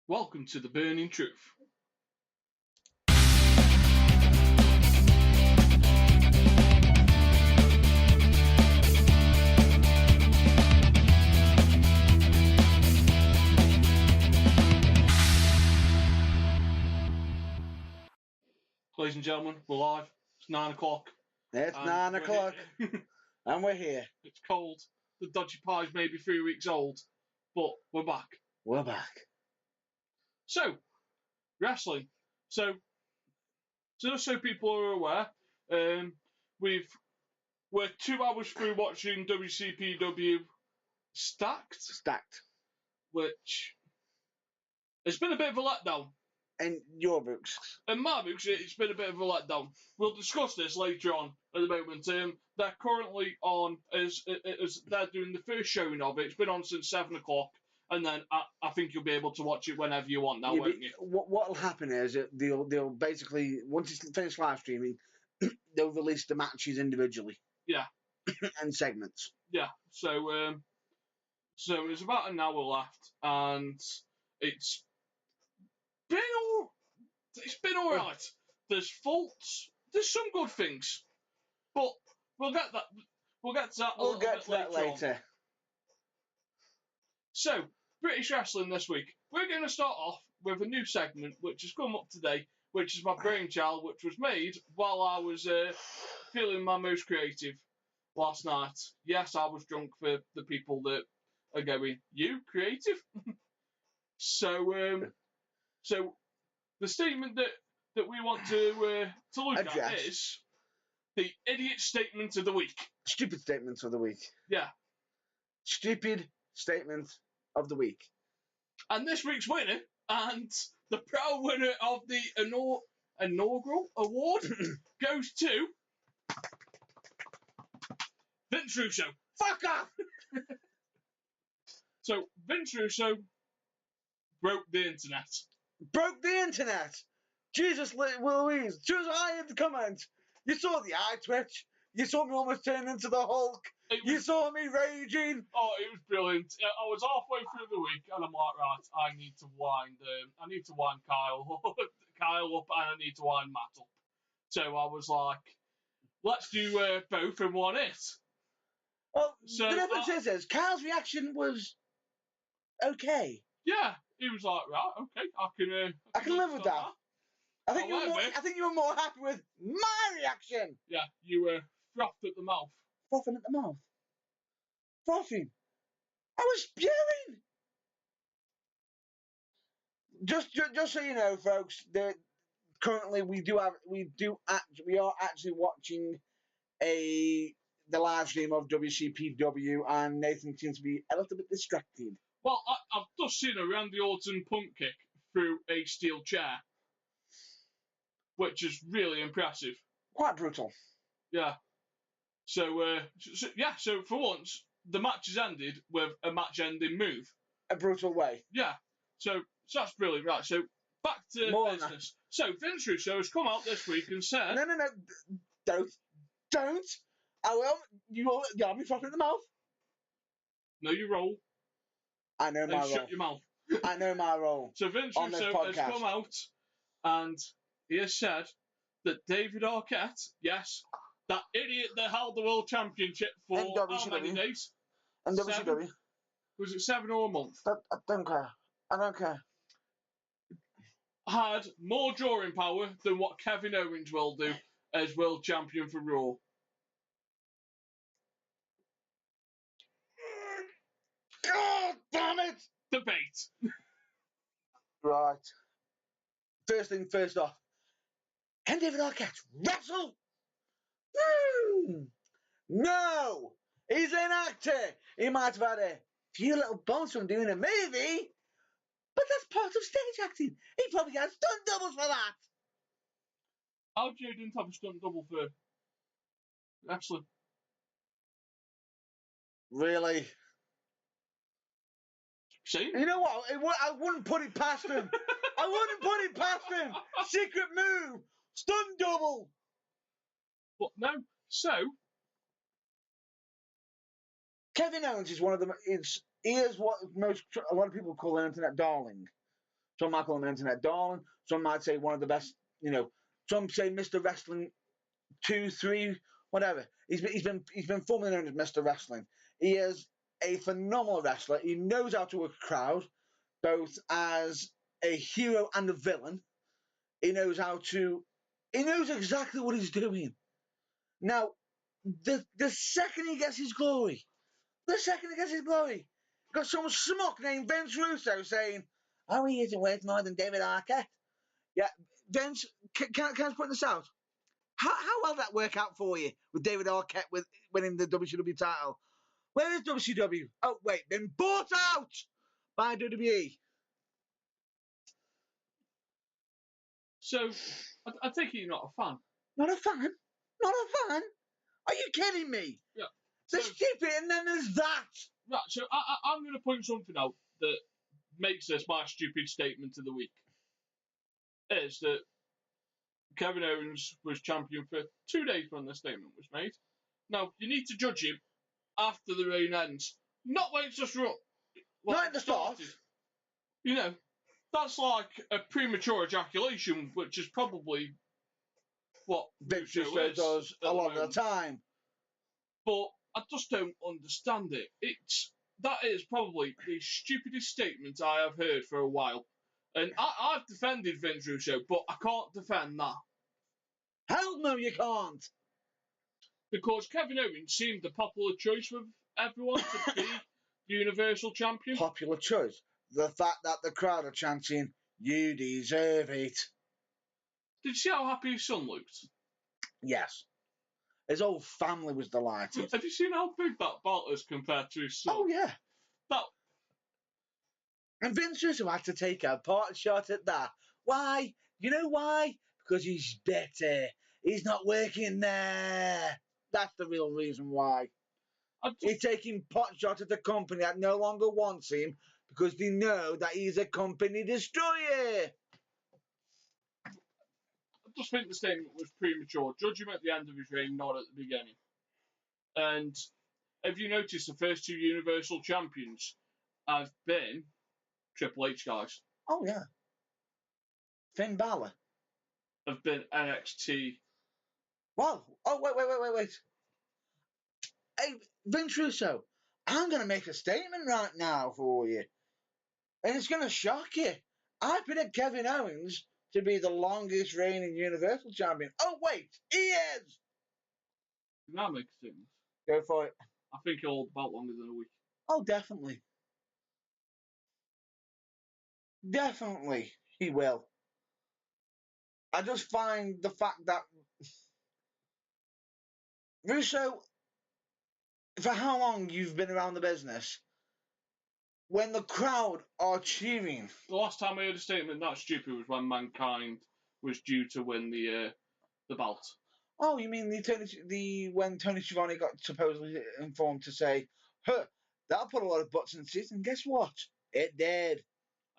Welcome to the Burning Truth. Ladies and gentlemen, we're live. It's 9 o'clock. It's 9 o'clock, and we're here. It's cold. The dodgy pie's maybe 3 weeks old, but we're back. We're back. So, wrestling. So just so people are aware, we're 2 hours through watching WCPW Stacked, which has been a bit of a letdown. In your books. In my books, it's been a bit of a letdown. We'll discuss this later on at the moment. They're currently on, as they're doing the first showing of it. It's been on since 7 o'clock, and then I think you'll be able to watch it whenever you want now, won't you? What'll happen is that they'll basically, once it's finished live streaming, they'll release the matches individually. Yeah. And segments. Yeah. So there's about an hour left, and it's been all right. There's faults. There's some good things, but we'll get to that. We'll get to that later. So, British wrestling this week. We're going to start off with a new segment which has come up today, which is my brainchild, which was made while I was feeling my most creative last night. Yes, I was drunk for the people that are going, "You creative?" So the statement that we want to look at is the idiot statement of the week. Stupid statement of the week. Yeah. Stupid statement of the week. And this week's winner, and the proud winner of the inaugural award, goes to Vince Russo. Fuck off! So, Vince Russo broke the internet. Broke the internet! Jesus Louise! As soon as I hit the comment, you saw the eye twitch. You saw me almost turn into the Hulk. You saw me raging. Oh, it was brilliant. I was halfway through the week, and I'm like, right, I need to wind Kyle up, and I need to wind Matt up. So I was like, let's do both in one hit. Well, so, the difference is, Kyle's reaction was okay. Yeah, he was like, right, okay, I can live with that. I think you were more happy with my reaction. Yeah, you were frothed at the mouth. Frothing at the mouth. Frothing. I was spewing. Just so you know, folks, currently we are actually watching the live stream of WCPW, and Nathan seems to be a little bit distracted. Well, I've just seen a Randy Orton punt kick through a steel chair, which is really impressive. Quite brutal. Yeah. So for once, the match has ended with a match-ending move. A brutal way. Yeah. So that's brilliant. Right, so back to business. So Vince Russo has come out this week and said... No. Don't. I will. You have me frothing at the mouth. No, you roll. I know my role. Shut your mouth. I know my role. So Vince Russo has come out and he has said that David Arquette, yes, that idiot that held the World Championship for how many days? And WCW. Was it 7 or a month? I don't care. I don't care. Had more drawing power than what Kevin Owens will do as World Champion for Raw. God damn it! Debate. Right. First thing first off. Can David Arquette wrestle? No! He's an actor. He might have had a few little bumps from doing a movie, but that's part of stage acting. He probably has stunt doubles for that. RJ didn't have a stunt double for wrestling. Really? See? You know what? I wouldn't put it past him. I wouldn't put it past him. Secret move. Stunt double. But no. So Kevin Owens is one of them. He is what a lot of people call an internet darling. Some might call him Internet Darling. Some might say one of the best. Some say Mr. Wrestling 2, 3, whatever. He's been formerly known as Mr. Wrestling. He is a phenomenal wrestler. He knows how to work a crowd, both as a hero and a villain. He knows exactly what he's doing. Now, the second he gets his glory, got some schmuck named Vince Russo saying, "Oh, he isn't worth more than David Arquette." Yeah, Vince, can I just point this out? How well did that work out for you with David Arquette winning the WCW title? Where is WCW? Oh, wait, been bought out by WWE. So, I think you're not a fan. Not a fan? Are you kidding me? Yeah. There's stupid, and then there's that. Right, so I'm going to point something out that makes this my stupid statement of the week. Is that Kevin Owens was champion for 2 days when the statement was made. Now, you need to judge him after the reign ends, not when it's just run. Not at the start. That's like a premature ejaculation, which is probably what Vince Russo does a lot of the time. But I just don't understand it. That is probably the stupidest statement I have heard for a while. And I've defended Vince Russo, but I can't defend that. Hell no, you can't. Because Kevin Owens seemed the popular choice with everyone to be Universal Champion. Popular choice. The fact that the crowd are chanting, "You deserve it." Did you see how happy his son looked? Yes. His whole family was delighted. Have you seen how big that belt is compared to his son? Oh, yeah. And Vince Russo had to take a pot shot at that. Why? You know why? Because he's better. He's not working there. That's the real reason why. He's taking pot shot at the company that no longer wants him because they know that he's a company destroyer. I just think the statement was premature. Judge him at the end of his reign, not at the beginning. And if you notice, the first 2 Universal Champions have been Triple H guys. Oh, yeah. Finn Balor. Have been NXT. Wow. Oh, wait. Hey, Vince Russo, I'm going to make a statement right now for you. And it's going to shock you. I predict Kevin Owens to be the longest reigning Universal Champion. Oh, wait, he is! Can I make a statement? Go for it. I think he'll hold about longer than a week. Oh, definitely. Definitely, he will. I just find the fact that Russo, for how long you've been around the business, when the crowd are cheering. The last time I heard a statement that stupid was when Mankind was due to win the belt. Oh, you mean when Tony Schiavone got supposedly informed to say, that'll put a lot of butts in seats, and guess what? It did.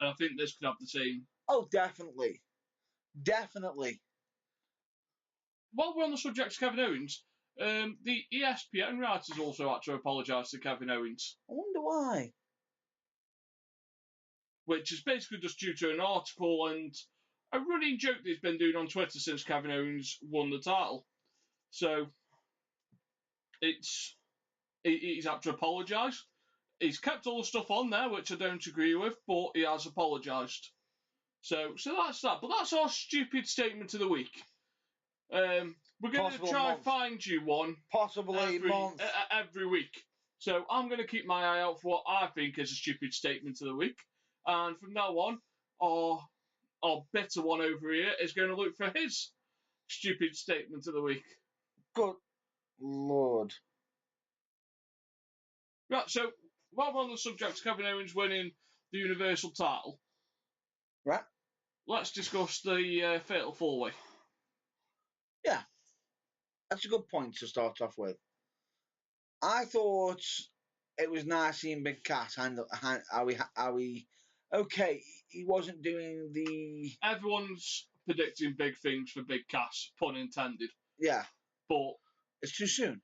And I think this could have the same. Oh, definitely. Definitely. While we're on the subject of Kevin Owens, the ESPN writers also had to apologise to Kevin Owens. I wonder why. Which is basically just due to an article and a running joke that he's been doing on Twitter since Kevin Owens won the title. So, he's had to apologise. He's kept all the stuff on there, which I don't agree with, but he has apologised. So that's that. But that's our stupid statement of the week. We're going to try and find you one. Possibly every week. So I'm going to keep my eye out for what I think is a stupid statement of the week. And from now on, our better one over here is going to look for his stupid statement of the week. Good Lord. Right, so while we're on the subject of Kevin Owens winning the Universal title, right, let's discuss the Fatal 4-Way. Yeah, that's a good point to start off with. I thought it was nice seeing Big Cass handle how he. Okay, he wasn't doing the. Everyone's predicting big things for Big Cass, pun intended. Yeah, but it's too soon.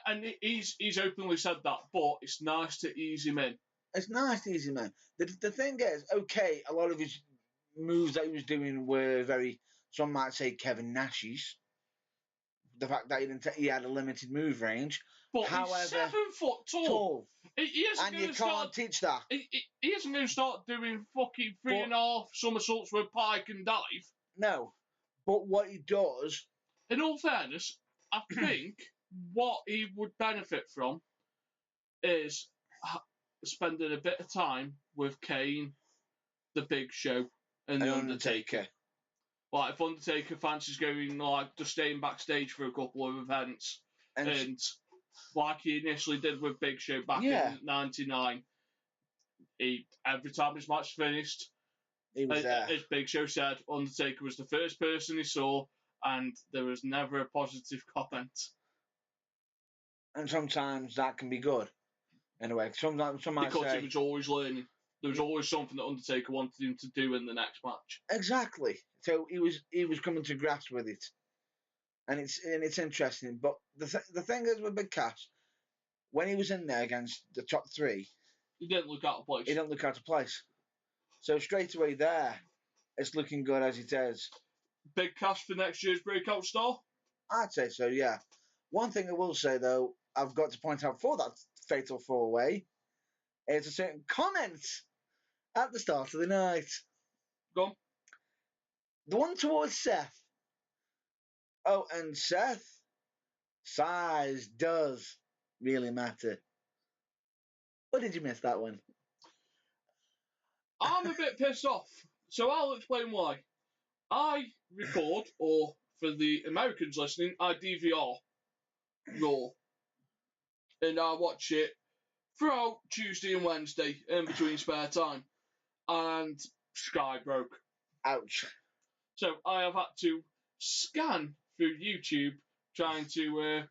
And he's openly said that, but it's nice to ease him in. It's nice, easy man. The thing is, okay, a lot of his moves that he was doing were very, some might say Kevin Nash's. The fact that he had a limited move range. But However, he's 7 foot tall. tall. He isn't And going you to can't start. teach that. He isn't going to start doing fucking 3.5 somersaults with pike and dive. No. But what he does. In all fairness, I think what he would benefit from is spending a bit of time with Kane, The Big Show, and The Undertaker. Like, if Undertaker fancies going, like, just staying backstage for a couple of events, and like he initially did with Big Show back in '99, every time his match finished, he was there. As Big Show said, Undertaker was the first person he saw, and there was never a positive comment. And sometimes that can be good, in a way. Sometimes because he was always learning. There was always something that Undertaker wanted him to do in the next match. Exactly. So he was coming to grasp with it, and it's interesting. But the thing is with Big Cass, when he was in there against the top three, he didn't look out of place. He didn't look out of place. So straight away there, it's looking good as it is. Big Cass for next year's breakout star? I'd say so, yeah. One thing I will say though, I've got to point out for that fatal 4-way, is a certain comment at the start of the night. Go on. The one towards Seth. Oh, and Seth, size does really matter. Or did you miss that one? I'm a bit pissed off, so I'll explain why. I record, or for the Americans listening, I DVR Raw. And I watch it throughout Tuesday and Wednesday in between spare time. And Sky broke. Ouch. So I have had to scan through YouTube trying to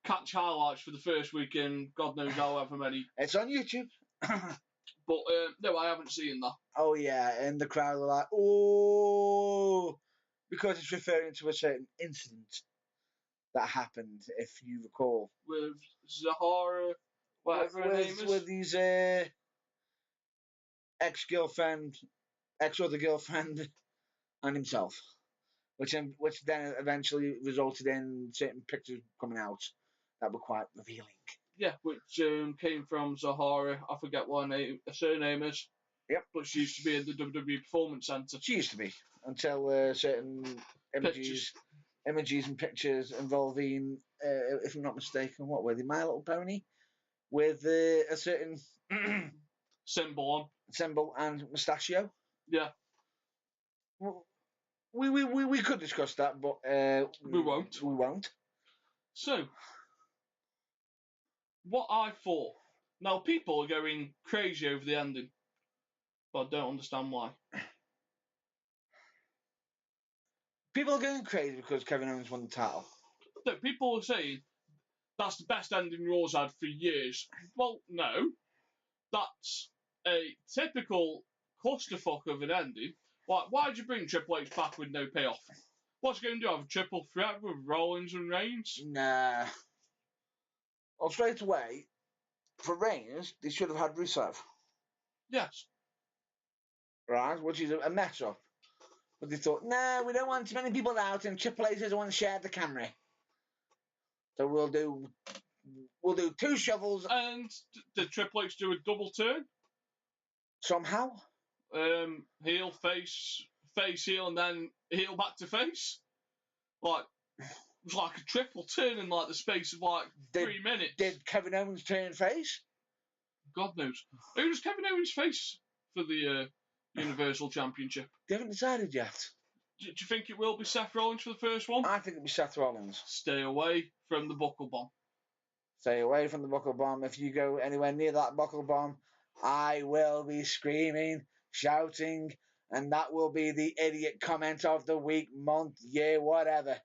catch highlights for the first weekend, God knows however many. It's on YouTube. But no, I haven't seen that. Oh yeah, and the crowd were like, oh, because it's referring to a certain incident that happened, if you recall. With Zahara, whatever her name is. With his ex-girlfriend, ex-other girlfriend, and himself. Which then eventually resulted in certain pictures coming out that were quite revealing. Yeah, which came from Zahara. I forget what her surname is. Yep. But she used to be in the WWE Performance Centre. She used to be, until certain images and pictures involving, if I'm not mistaken, what were they? My Little Pony? With a certain symbol and mustachio. Yeah. We could discuss that, but we won't. We won't. So, what I thought. Now, people are going crazy over the ending, but I don't understand why. People are going crazy because Kevin Owens won the title. No, people are saying that's the best ending Raw's had for years. Well, no. That's a typical clusterfuck of an ending. Like, why'd you bring Triple H back with no payoff? What's he going to do? Have a triple threat with Rollins and Reigns? Nah. Well, straight away, for Reigns, they should have had Rusev. Yes. Right, which is a mess up. But they thought, nah, we don't want too many people out, and Triple H doesn't want to share the camera. So we'll do 2 shovels. And did Triple H do a double turn? Somehow. Heel, face, heel, and then heel back to face. Like, it was like a triple turn in like the space of like 3 minutes. Did Kevin Owens turn face? God knows. Who was Kevin Owens face for the Universal Championship? They haven't decided yet. Do you think it will be Seth Rollins for the first one? I think it'll be Seth Rollins. Stay away from the buckle bomb. Stay away from the buckle bomb. If you go anywhere near that buckle bomb, I will be screaming, shouting, and that will be the idiot comment of the week, month, year, whatever.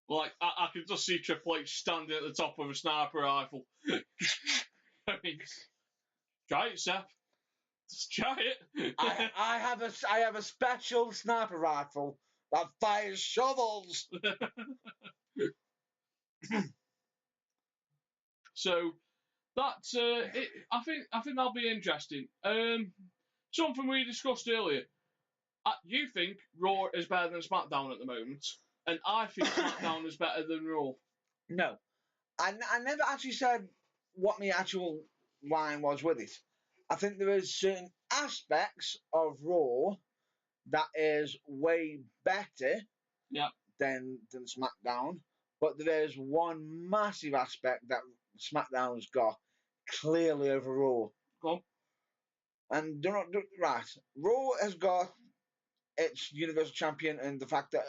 Like, I could just see Triple H standing at the top of a sniper rifle. I mean, try it, Seth. Just try it. I have a special sniper rifle that fires shovels. So, That's I think that'll be interesting. Something we discussed earlier. You think Raw is better than SmackDown at the moment, and I think SmackDown is better than Raw. No, I never actually said what my actual line was with it. I think there is certain aspects of Raw that is way better Yeah. than SmackDown, but there is one massive aspect that SmackDown's got clearly over Raw. Go on. And right, Raw has got its Universal Champion and the fact that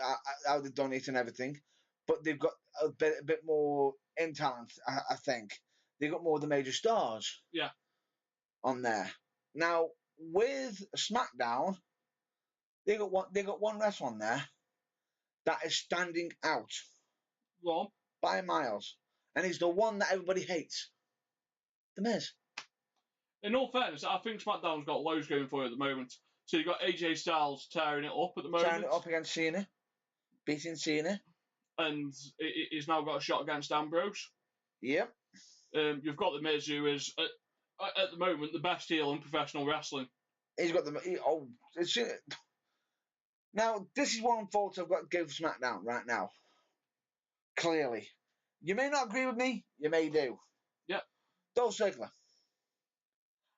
how they've done it and everything, but they've got a bit more in talent. I think they've got more of the major stars. Yeah. On there now with SmackDown, they got one wrestler on there that is standing out. Go on. By miles, and he's the one that everybody hates. The Miz. In all fairness, I think SmackDown's got loads going for it at the moment. So you've got AJ Styles tearing it up at the moment. Tearing it up against Cena. Beating Cena. And he's now got a shot against Ambrose. Yep. You've got the Miz, who is, at the moment, the best heel in professional wrestling. He's got now, this is one fault I've got to give SmackDown right now. Clearly. You may not agree with me. You may do. Yep. Dolph Ziggler.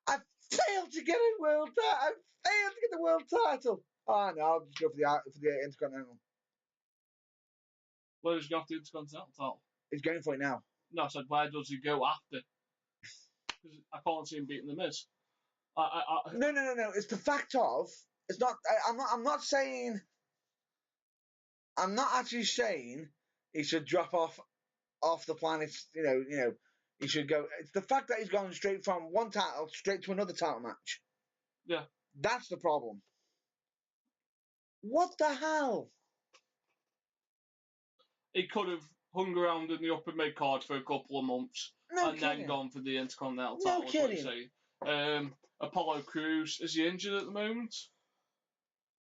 I failed to get a world title. I failed to get the world title. Oh, no, I'll just go for the Intercontinental. Where does he go after the Intercontinental title? He's going for it now. No, I said, where does he go after? Because I can't see him beating the Miz. No. It's the fact of it's not. I'm not saying. I'm not actually saying he should drop off the planet. You know, he should go. It's the fact that he's gone straight from one title straight to another title match. Yeah, that's the problem. What the hell? He could have hung around in the upper mid card for a couple of months then gone for the Intercontinental title. No kidding. Apollo Crews, is he injured at the moment?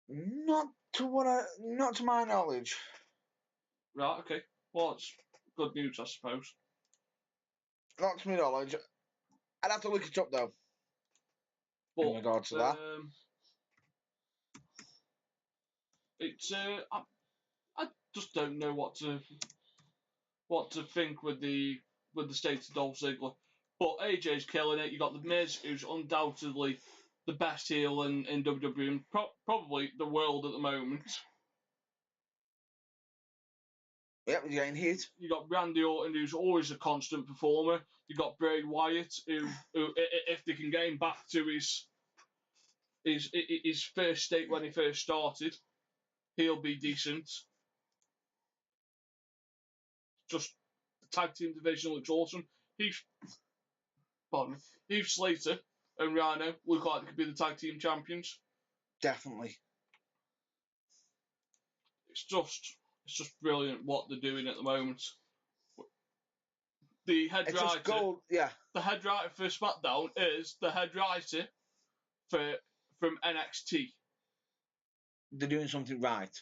Not to my knowledge. Right. Okay. Well, it's good news, I suppose. Not to my knowledge. I'd have to look it up though. But, in regards to that, it's I just don't know what to think with the state of Dolph Ziggler. But AJ's killing it. You got the Miz, who's undoubtedly the best heel in WWE and probably the world at the moment. Yep, he's getting hit. You got Randy Orton, who's always a constant performer. You got Bray Wyatt, who if they can get him back to his first state when he first started, he'll be decent. Just the tag team division looks awesome. Heath Slater and Rhino look like they could be the tag team champions. Definitely. It's just brilliant what they're doing at the moment. The head writer, the head writer for SmackDown is the head writer from NXT. They're doing something right.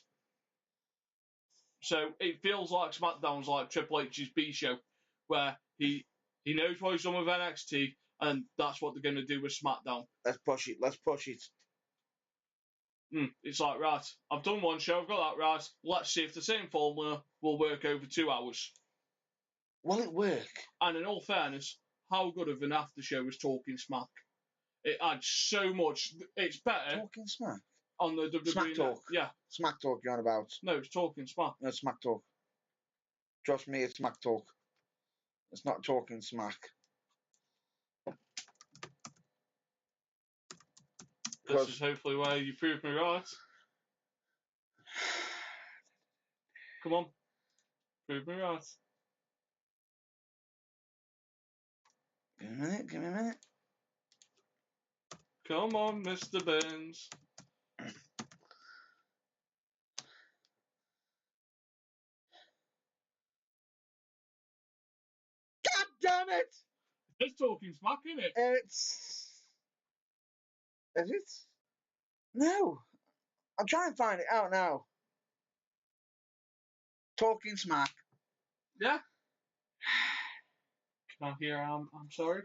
So it feels like SmackDown's like Triple H's B show, where he knows what he's done with NXT, and that's what they're going to do with SmackDown. Let's push it. It's like, right, I've done one show, I've got that right. Let's see if the same formula will work over 2 hours. Will it work? And in all fairness, how good of an after show is Talking Smack? It adds so much. It's better. Talking Smack? On the WWE. Smack Talk. Yeah. Smack Talk you're on about. No, it's Talking Smack. No, it's Smack Talk. Trust me, it's Smack Talk. It's not Talking Smack. This is hopefully where you prove me right. Come on. Prove me right. Give me a minute. Come on, Mr. Burns. God damn it! It's Talking Smack, isn't it? Is it? No. I'm trying to find it out now. Talking Smack. Yeah. Now here I'm sorry.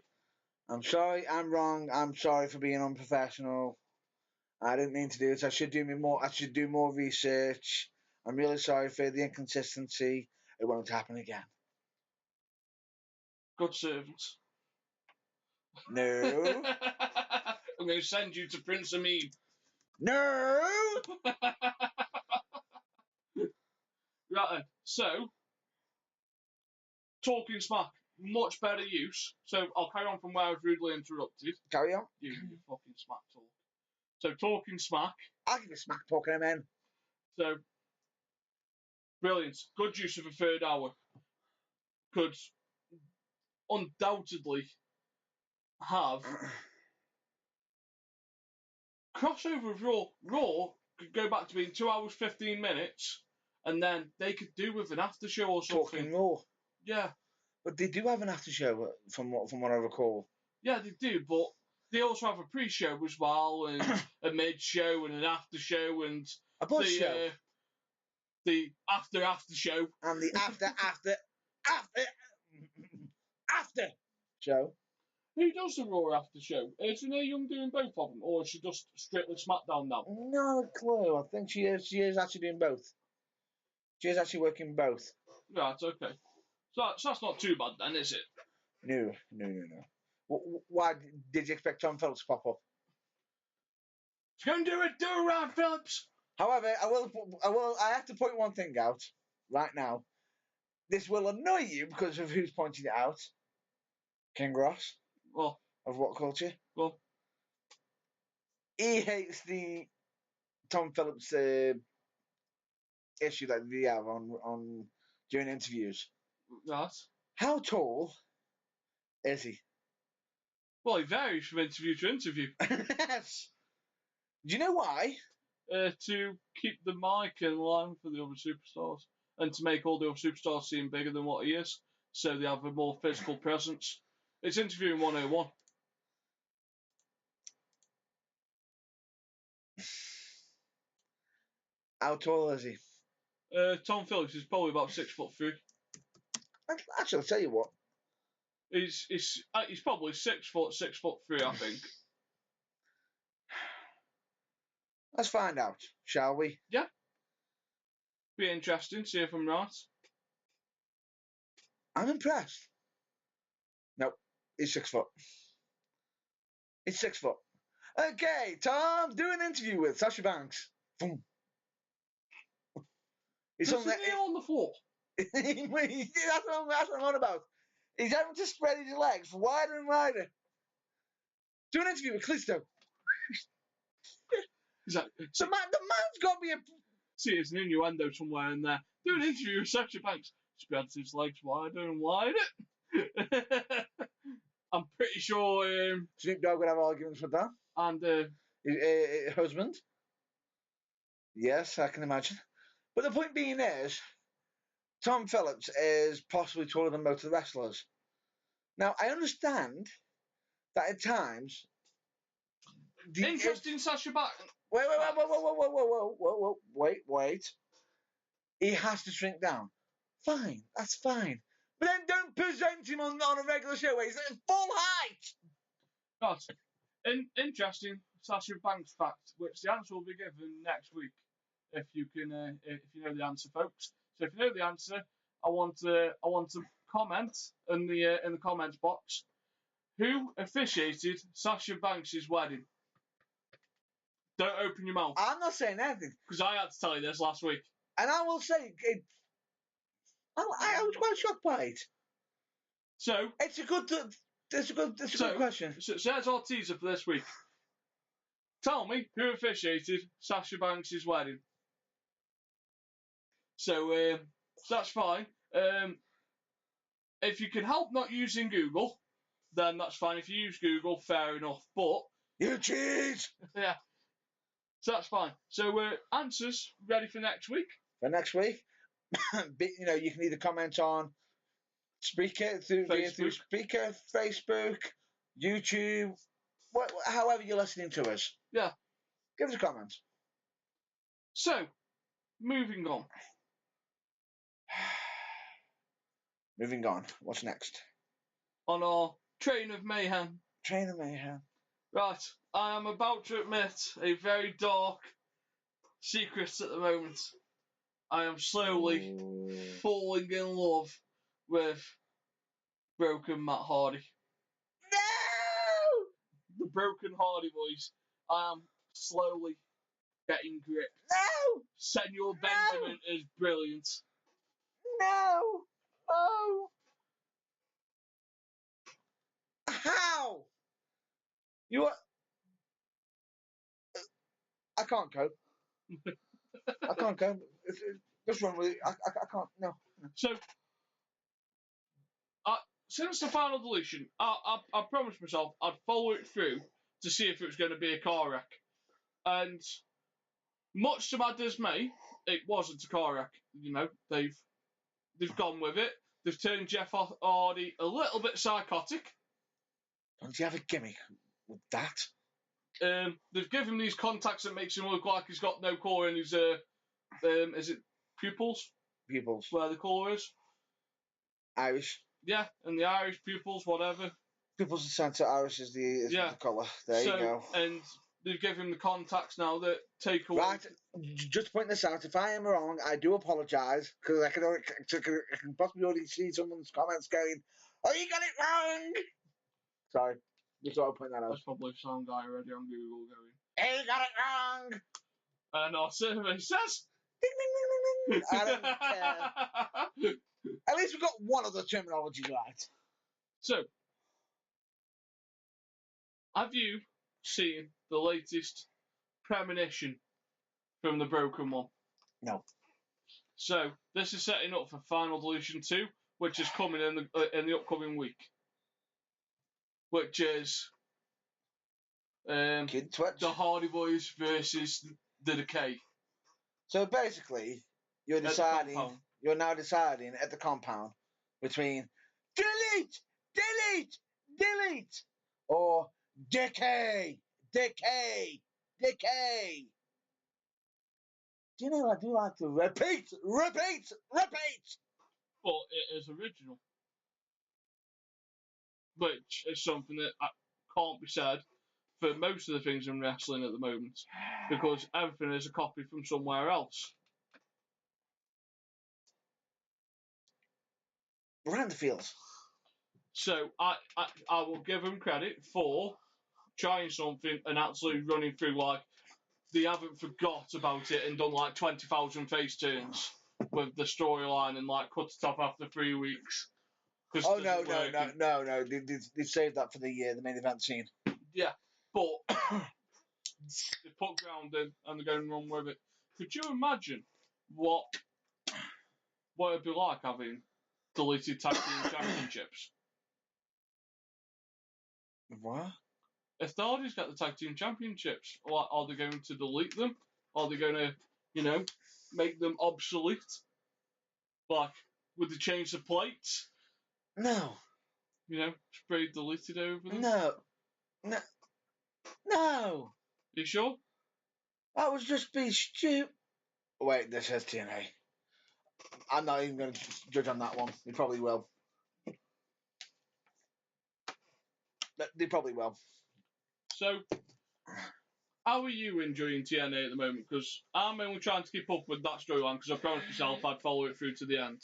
I'm sorry. I'm wrong. I'm sorry for being unprofessional. I didn't mean to do this. I should do more. I should do more research. I'm really sorry for the inconsistency. It won't happen again. Good servants. No. I'm going to send you to Prince Amin. No. Right then. So, talking smack, much better use. So I'll carry on from where I was rudely interrupted. Carry on. You fucking smack talk. So talking smack. I'll give you smack talking him in. So brilliant. Good use of a third hour. Could undoubtedly have crossover of Raw. Raw could go back to being 2 hours 15 minutes, and then they could do with an after show or something. Talking Raw. Yeah. But they do have an after show, from what I recall. Yeah, they do, but they also have a pre-show as well, and a mid-show, and an after-show, and A buzz show. The after show. And the after show. Who does the Raw after show? Is Renee Young doing both of them, or is she just strictly SmackDown now? No clue. I think she is actually doing both. She is actually working both. Right, okay. So that's not too bad then, is it? No. Why did you expect Tom Phillips to pop up? She's going to do it, Ryan Phillips! However, I have to point one thing out right now. This will annoy you because of who's pointing it out. King Ross. Well. Of What Culture. Well. He hates the Tom Phillips issue that they have on during interviews. Right. How tall is he? Well, he varies from interview to interview. Yes. Do you know why? To keep the mic in line for the other superstars, and to make all the other superstars seem bigger than what he is, so they have a more physical presence. It's interviewing 101. How tall is he? Tom Phillips is probably about 6'3". Actually, I'll tell you what. He's probably 6 foot, 6'3", I think. Let's find out, shall we? Yeah. Be interesting, see if I'm right. I'm impressed. Nope, he's 6 foot. He's 6 foot. Okay, Tom, do an interview with Sasha Banks. Boom. He's on the floor. that's what I'm on about. He's having to spread his legs wider and wider. Do an interview with Kalisto. The man's got to be a... See, there's an innuendo somewhere in there. Do an interview with Sasha Banks. Spreads his legs wider and wider. I'm pretty sure... Snoop Dogg would have arguments with that. And... husband? Yes, I can imagine. But the point being is, Tom Phillips is possibly taller than most of the wrestlers. Now, I understand that at times... Interesting Sasha Banks. Wait. He has to shrink down. Fine, that's fine. But then don't present him on a regular show where he's at full height. Right. Interesting Sasha Banks fact, which the answer will be given next week, if you know the answer, folks. So if you know the answer, I want to comment in the comments box. Who officiated Sasha Banks' wedding? Don't open your mouth. I'm not saying anything. Because I had to tell you this last week. And I will say, I was quite shocked by it. So it's a good question. So there's our teaser for this week. Tell me who officiated Sasha Banks' wedding. So that's fine. If you can help not using Google, then that's fine. If you use Google, fair enough. But you cheese. Yeah. So that's fine. So answers ready for next week. For next week, you can either comment on Spreaker through Spreaker, Facebook, YouTube, however you're listening to us. Yeah. Give us a comment. So, moving on. Moving on. What's next? on our Train of Mayhem. Train of Mayhem. Right, I am about to admit a very dark secret at the moment. I am slowly falling in love with Broken Matt Hardy. No! The Broken Hardy Boys. I am slowly getting gripped. No! Senor Benjamin is brilliant. No! Oh! How? You are... I can't cope. I can't cope. Just run with it. I can't. No. So, since the final deletion, I promised myself I'd follow it through to see if it was going to be a car wreck. And much to my dismay, it wasn't a car wreck. You know, they've gone with it. They've turned Jeff Hardy a little bit psychotic. Don't you have a gimmick with that? They've given him these contacts that makes him look like he's got no core in his is it pupils? Pupils. Where the core is? Irish. Yeah, and the Irish pupils, whatever. Pupils of Santa Irish is the colour. There you go. And they've given him the contacts now that take away. Right, just to point this out, if I am wrong, I do apologise, because I can possibly already see someone's comments going, "Oh, you got it wrong!" Sorry, just thought I'd point that out. There's probably some guy already on Google going, "Hey, you got it wrong!" And our survey says, Ding, ding, ding, ding, ding. I don't care. At least we got one of the terminology right. So, have you seen the latest premonition from the Broken One? No. So, this is setting up for Final Deletion 2, which is coming in the upcoming week. Which is Kid Twitch. the Hardy Boys versus the Decay. So basically, you're now deciding at the compound between delete, delete, delete, or decay, decay, decay. Do you know I do like to repeat, repeat, repeat? But it is original. Which is something that can't be said for most of the things in wrestling at the moment. Because everything is a copy from somewhere else. Around the fields. So I will give them credit for trying something and actually running through, like, they haven't forgot about it and done like 20,000 face turns with the storyline and like cut it off after 3 weeks. Oh no! They saved that for the main event scene. Yeah, but they put ground in and they're going wrong with it. Could you imagine what it'd be like having deleted tag team championships? What? If the Hardys get the tag team championships, are they going to delete them? Are they going to, make them obsolete? Like, would they change the plates? No. Spray deleted over them? No. You sure? That would just be stupid. Wait, this has TNA. I'm not even going to judge on that one. They probably will. They probably will. So, how are you enjoying TNA at the moment? Because I'm only trying to keep up with that storyline because I promised myself I'd follow it through to the end.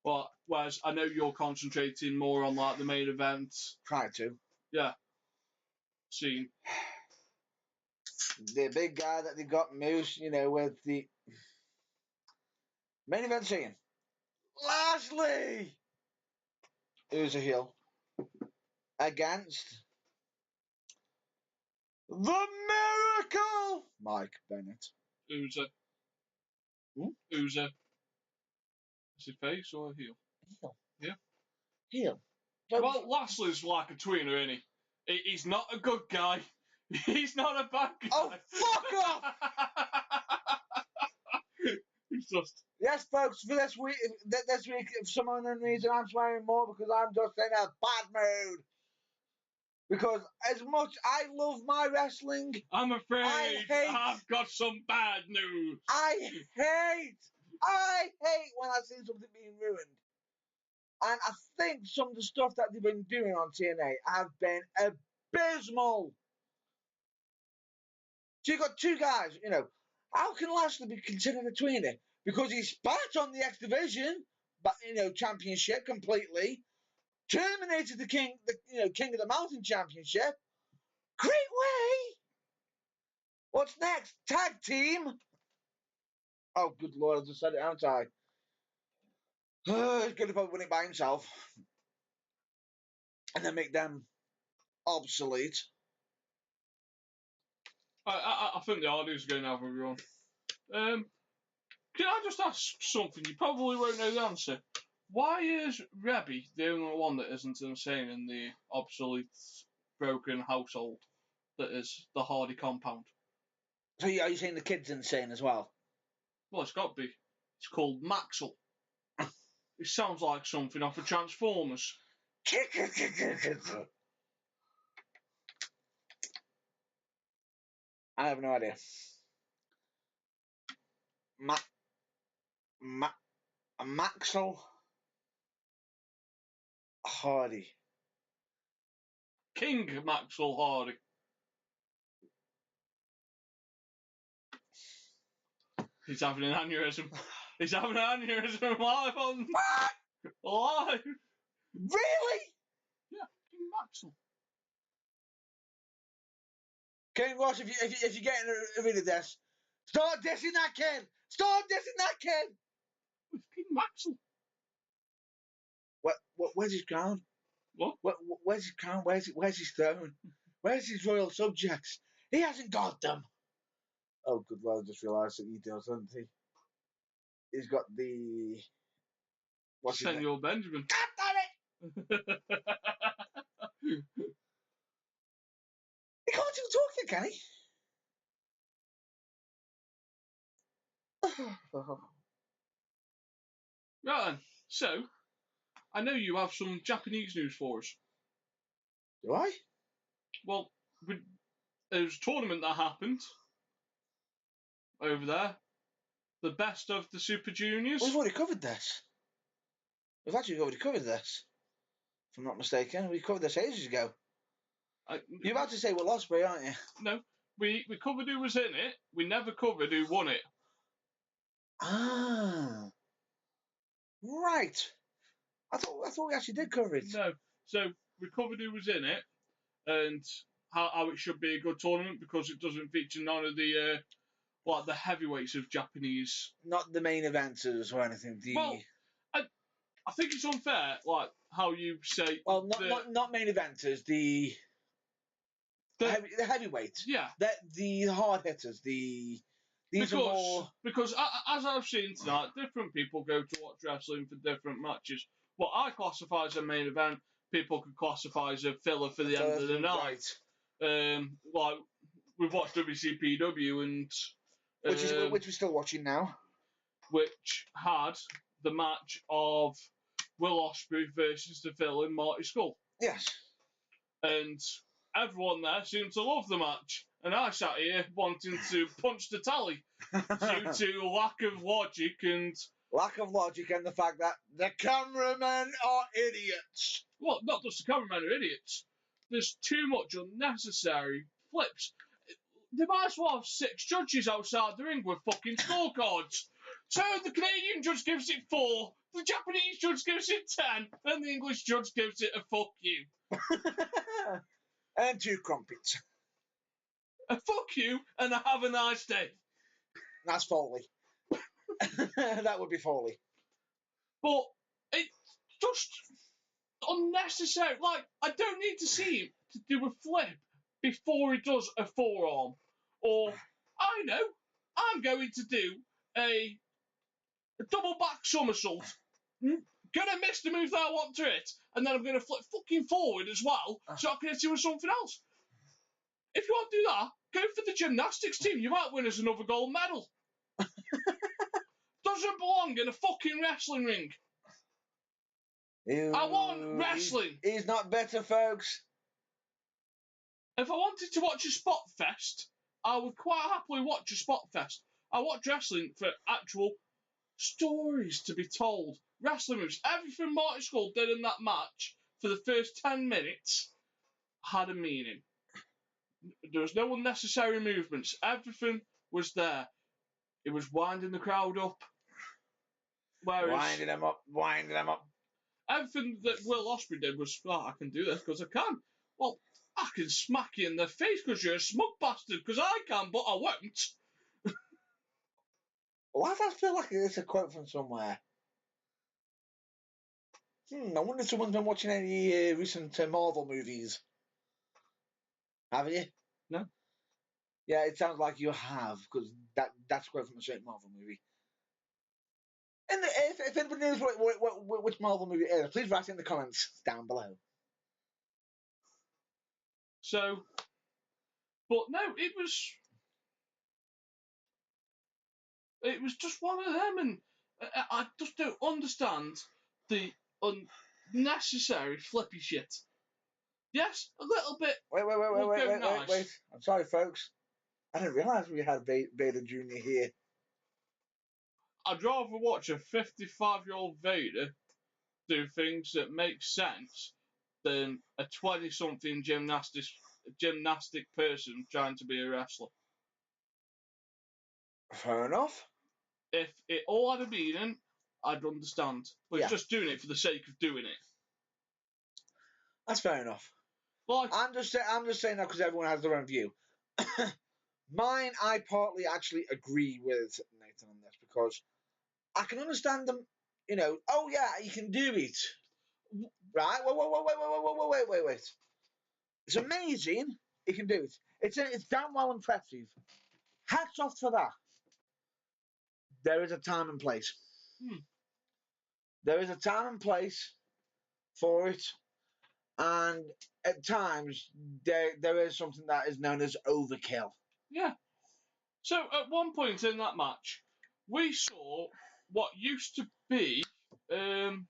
But whereas I know you're concentrating more on like the main event. Try to. Yeah. Scene. The big guy that they got Moose, with the main event scene. Lashley, who's a heel, against the Miracle Mike Bennett. Who's a? Is it face or a heel? Heel. Yeah. Heel. Well, Lashley's like a tweener, isn't he? He's not a good guy. He's not a bad guy. Oh, fuck off! He's just... Yes, folks, for this week, if someone reason I'm swearing more because I'm just in a bad mood. Because as much I love my wrestling, I'm afraid I've got some bad news. I hate when I see something being ruined. And I think some of the stuff that they've been doing on TNA have been abysmal. So you've got two guys, how can Lashley be considered a tweener? Because he spat on the X Division, but championship completely, terminated the King of the Mountain Championship. Great way. What's next? Tag team. Oh, good Lord! I just said it, haven't I? He's going to probably win it by himself, and then make them obsolete. I think the Hardys are going to have everyone. Can I just ask something? You probably won't know the answer. Why is Rebby the only one that isn't insane in the obsolete, broken household that is the Hardy compound? So are you saying the kid's insane as well? Well, it's got to be. It's called Maxwell. It sounds like something off of Transformers. I have no idea. Maxwell Hardy. King Maxwell Hardy. He's having an aneurysm. He's having an aneurysm live on. Live. Really? Yeah, King Maxwell. King Ross, if you're getting rid of this, start dissing that kid. Start dissing that kid. With King Maxwell. Where's his crown? What? Where's his crown? Where's his throne? Where's his royal subjects? He hasn't got them. Oh, good Lord! I just realised that he does, doesn't he? He's got the. What's his name? Senor Benjamin. God damn it! He can't even talk again, can he? Right then. So, I know you have some Japanese news for us. Do I? Well, there was a tournament that happened over there. The best of the Super Juniors. We've already covered this. We've actually already covered this. If I'm not mistaken, we covered this ages ago. You're about to say Will Ospreay, aren't you? No, we covered who was in it. We never covered who won it. Ah, right. I thought we actually did cover it. No, so we covered who was in it and how it should be a good tournament because it doesn't feature none of the the heavyweights of Japanese. Not the main eventers or anything. Well, I think it's unfair, like how you say. Well, not main eventers. The heavyweights. Yeah. The hard hitters. These are more. Because as I've seen tonight, different people go to watch wrestling for different matches. What I classify as a main event, people could classify as a filler for the end of the night. Right. Like we've watched WCPW and which we're still watching now, which had the match of Will Ospreay versus the villain Marty Scurll. Yes. And everyone there seemed to love the match. And I sat here wanting to punch the tally due to lack of logic and... Lack of logic and the fact that the cameramen are idiots. Well, not just the cameramen are idiots. There's too much unnecessary flips. They might as well have 6 judges outside the ring with fucking scorecards. So the Canadian judge gives it 4, the Japanese judge gives it 10, and the English judge gives it a fuck you. And 2 crumpets. A fuck you and a have a nice day. That's Foley. That would be Foley. But it's just unnecessary. Like, I don't need to see him to do a flip before he does a forearm. Or, I know, I'm going to do a double back somersault. Gonna miss the move that I want to hit, and then I'm gonna flip fucking forward as well, so I can hit you with something else. If you want to do that, go for the gymnastics team. You might win us another gold medal. Doesn't belong in a fucking wrestling ring. I want wrestling. He's not better, folks. If I wanted to watch a spot fest, I would quite happily watch a spot fest. I watch wrestling for actual stories to be told, wrestling moves. Everything Marty Scurll did in that match for the first 10 minutes had a meaning. There was no unnecessary movements. Everything was there. It was winding the crowd up. Whereas winding them up. everything that Will Ospreay did was, I can do this because I can. Well, I can smack you in the face because you're a smug bastard because I can, but I won't. Why does that feel like it's a quote from somewhere? I wonder if someone's been watching any recent Marvel movies. Have you? No. Yeah, it sounds like you have, because that's a quote from a certain Marvel movie. And if anybody knows which Marvel movie it is, please write in the comments down below. So, but no, it was just one of them, and I just don't understand the unnecessary flippy shit. Yes, a little bit. Wait. I'm sorry, folks. I didn't realise we had Vader Jr. here. I'd rather watch a 55-year-old Vader do things that make sense than a 20-something gymnastic person trying to be a wrestler. Fair enough. If it all had a meaning, I'd understand. But it's just doing it for the sake of doing it. That's fair enough. Like, I'm just saying that because everyone has their own view. Mine, I partly actually agree with Nathan on this because I can understand them. You know, oh yeah, you can do it, right? Wait. It's amazing. He can do it. It's damn well impressive. Hats off for that. There is a time and place. There is a time and place for it, and at times there is something that is known as overkill. Yeah. So at one point in that match, we saw what used to be who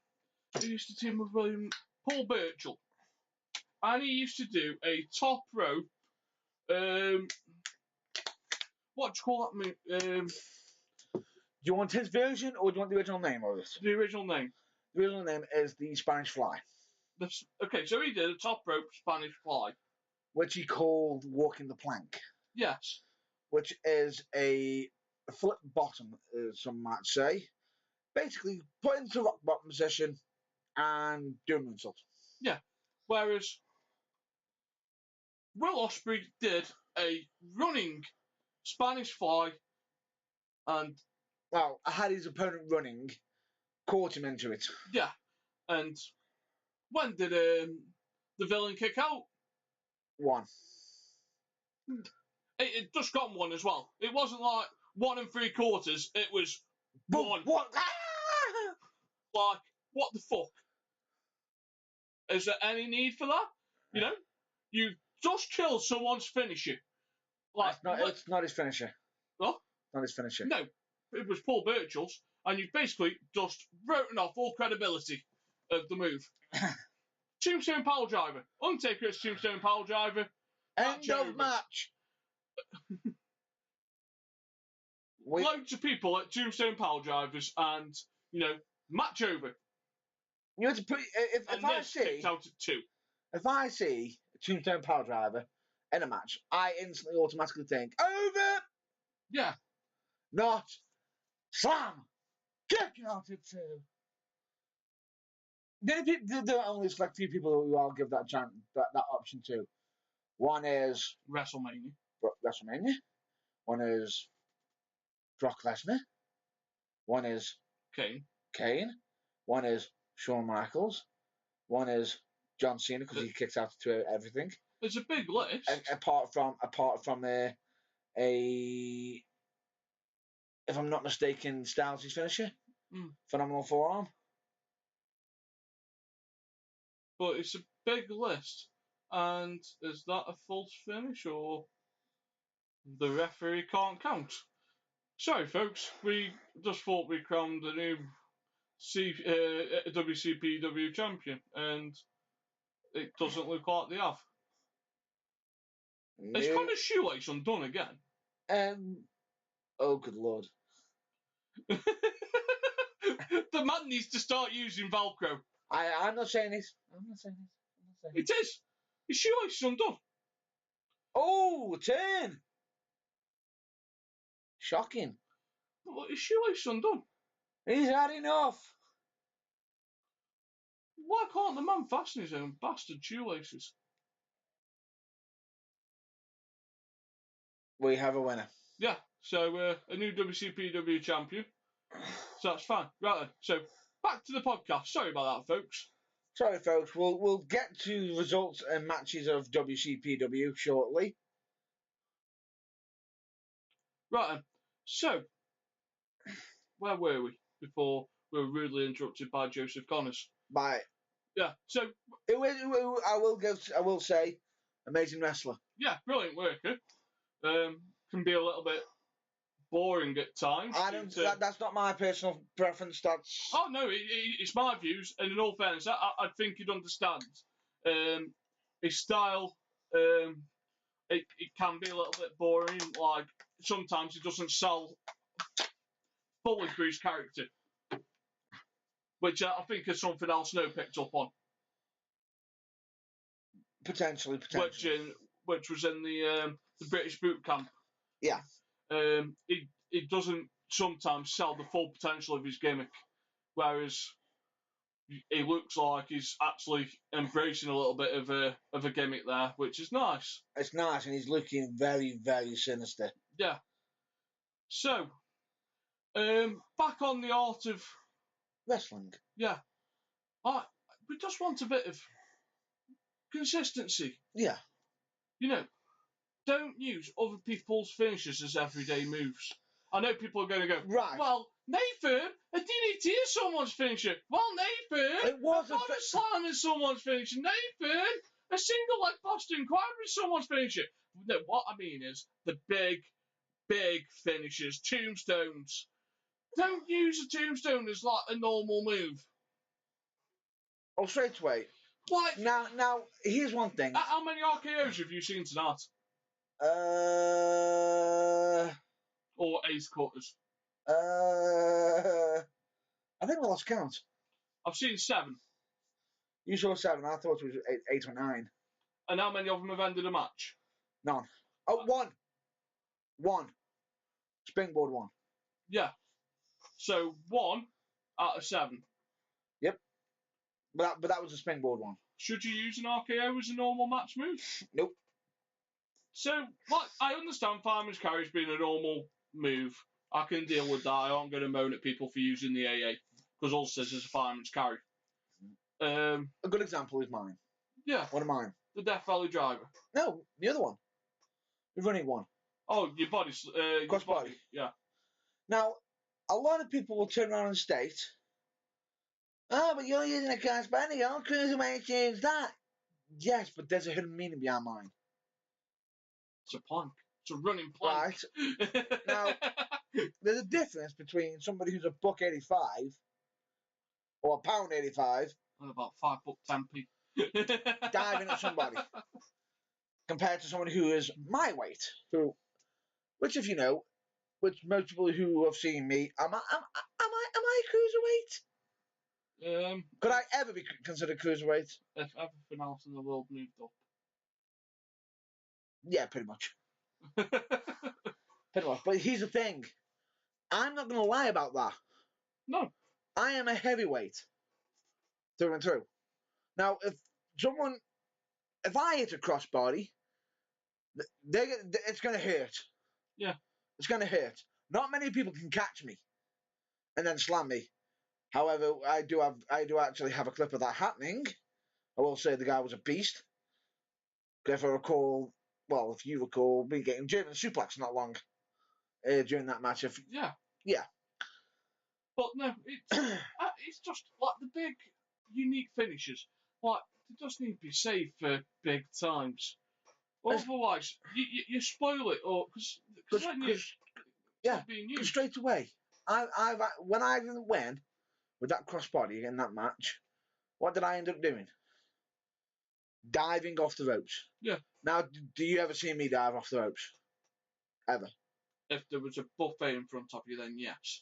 used to team with William Paul Burchill, and he used to do a top rope. What do you call that move? Do you want his version or do you want the original name of it? The original name. The original name is the Spanish Fly. Okay, so he did a top rope Spanish Fly, which he called walking the plank. Yes. Which is a flip bottom, some might say. Basically, put into rock bottom position and do a moonsault. Yeah. Whereas Will Ospreay did a running Spanish Fly, and well, I had his opponent running, caught him into it. Yeah, and when did the villain kick out? One. It just got one as well. It wasn't like 1 3/4. It was one. What? Like, what the fuck? Is there any need for that? You know, you just killed someone's finisher. Like, it's not his finisher. What? Not his finisher. No, it was Paul Burchill's, and you've basically just written off all credibility of the move. Tombstone Power Driver. Undertaker's Tombstone Power Driver. End of match. Loads of people at Tombstone Power Drivers, and match over. You have to put if I see out at 2. If I see a Tombstone Power Driver in a match, I instantly automatically think over. Yeah. Not slam. Kick out at 2. There are only select few people who I'll give that option to. One is WrestleMania. One is Brock Lesnar. One is Kane. One is Shawn Michaels. One is John Cena because he kicks out to everything. It's a big list. And apart from a if I'm not mistaken, Styles' finisher, phenomenal forearm. But it's a big list, and is that a false finish or the referee can't count? Sorry, folks. We just thought we crowned a new WCPW champion, and it doesn't look like they have. Is Connor's shoelace undone again? Oh, good lord. The man needs to start using Velcro. I'm not saying this. It is. His shoelace is undone. Oh, turn. Shocking. But his shoelace is undone. He's had enough. Why can't the man fasten his own bastard shoelaces? We have a winner. Yeah, so a new WCPW champion. So that's fine. Right then. So back to the podcast. Sorry about that, folks. Sorry, folks. We'll get to results and matches of WCPW shortly. Right then. So, where were we before we were rudely interrupted by Joseph Connors? By Yeah. So I will say, amazing wrestler. yeah, brilliant worker. Can be a little bit boring at times. I don't. That's not my personal preference. That's. Oh no, it's my views, and in all fairness, I think you'd understand. His style, it can be a little bit boring. Like sometimes he doesn't sell fully through his character, which I think is something else Snow picked up on. Potentially. Which was in the British boot camp. Yeah. He doesn't sometimes sell the full potential of his gimmick, whereas he looks like he's actually embracing a little bit of a gimmick there, which is nice. It's nice, and he's looking very, very sinister. Yeah. So, back on the art of wrestling. Yeah. We just want a bit of consistency. Yeah. You know, don't use other people's finishes as everyday moves. I know people are going to go, right. Well, Nathan, a DDT is someone's finisher. Well, Nathan, it was a body slam is someone's finisher. Nathan, a single leg Boston Crab is someone's finisher. No, what I mean is the big finishers, tombstones. Don't use a tombstone as like a normal move. Oh, straight away. Like, now, here's one thing. How many RKOs have you seen tonight? Or ace cutters? I think I lost count. I've seen 7. You saw 7. I thought it was 8 or 9. And how many of them have ended a match? None. Oh, 1. Springboard 1. Yeah. So 1 out of 7. Yep. But that was a springboard 1. Should you use an RKO as a normal match move? Nope. So, I understand Fireman's Carry's being a normal move. I can deal with that. I aren't going to moan at people for using the AA because all it says is a Fireman's Carry. A good example is mine. Yeah. One of mine. The Death Valley Driver. No, the other one. The running one. Oh, your body. Crossbody. Yeah. Now, a lot of people will turn around and state, oh, but you're using a crossbody. Your cruiserweight use that. Yes, but there's a hidden meaning behind mine. It's a plank. It's a running plank. Right. Now, there's a difference between somebody who's a $1.85 or £1.85 and about 5'10" diving at somebody compared to somebody who is my weight, which if you know, which most people who have seen me, am I a cruiserweight? Could I ever be considered cruiserweight? If everything else in the world moved up. Yeah, pretty much. Pretty much. But here's the thing. I'm not going to lie about that. No. I am a heavyweight. Through and through. Now, if I hit a crossbody, it's going to hurt. Yeah. It's going to hurt. Not many people can catch me and then slam me. However, I do actually have a clip of that happening. I will say the guy was a beast. If you recall, me getting German suplex not long during that match. Yeah. But no, it's just like the big, unique finishes. Like, they just need to be saved for big times. Otherwise, you spoil it, or because yeah, straight away. When I went with that crossbody in that match, what did I end up doing? Diving off the ropes. Yeah. Now, do you ever see me dive off the ropes? Ever? If there was a buffet in front of you, then yes.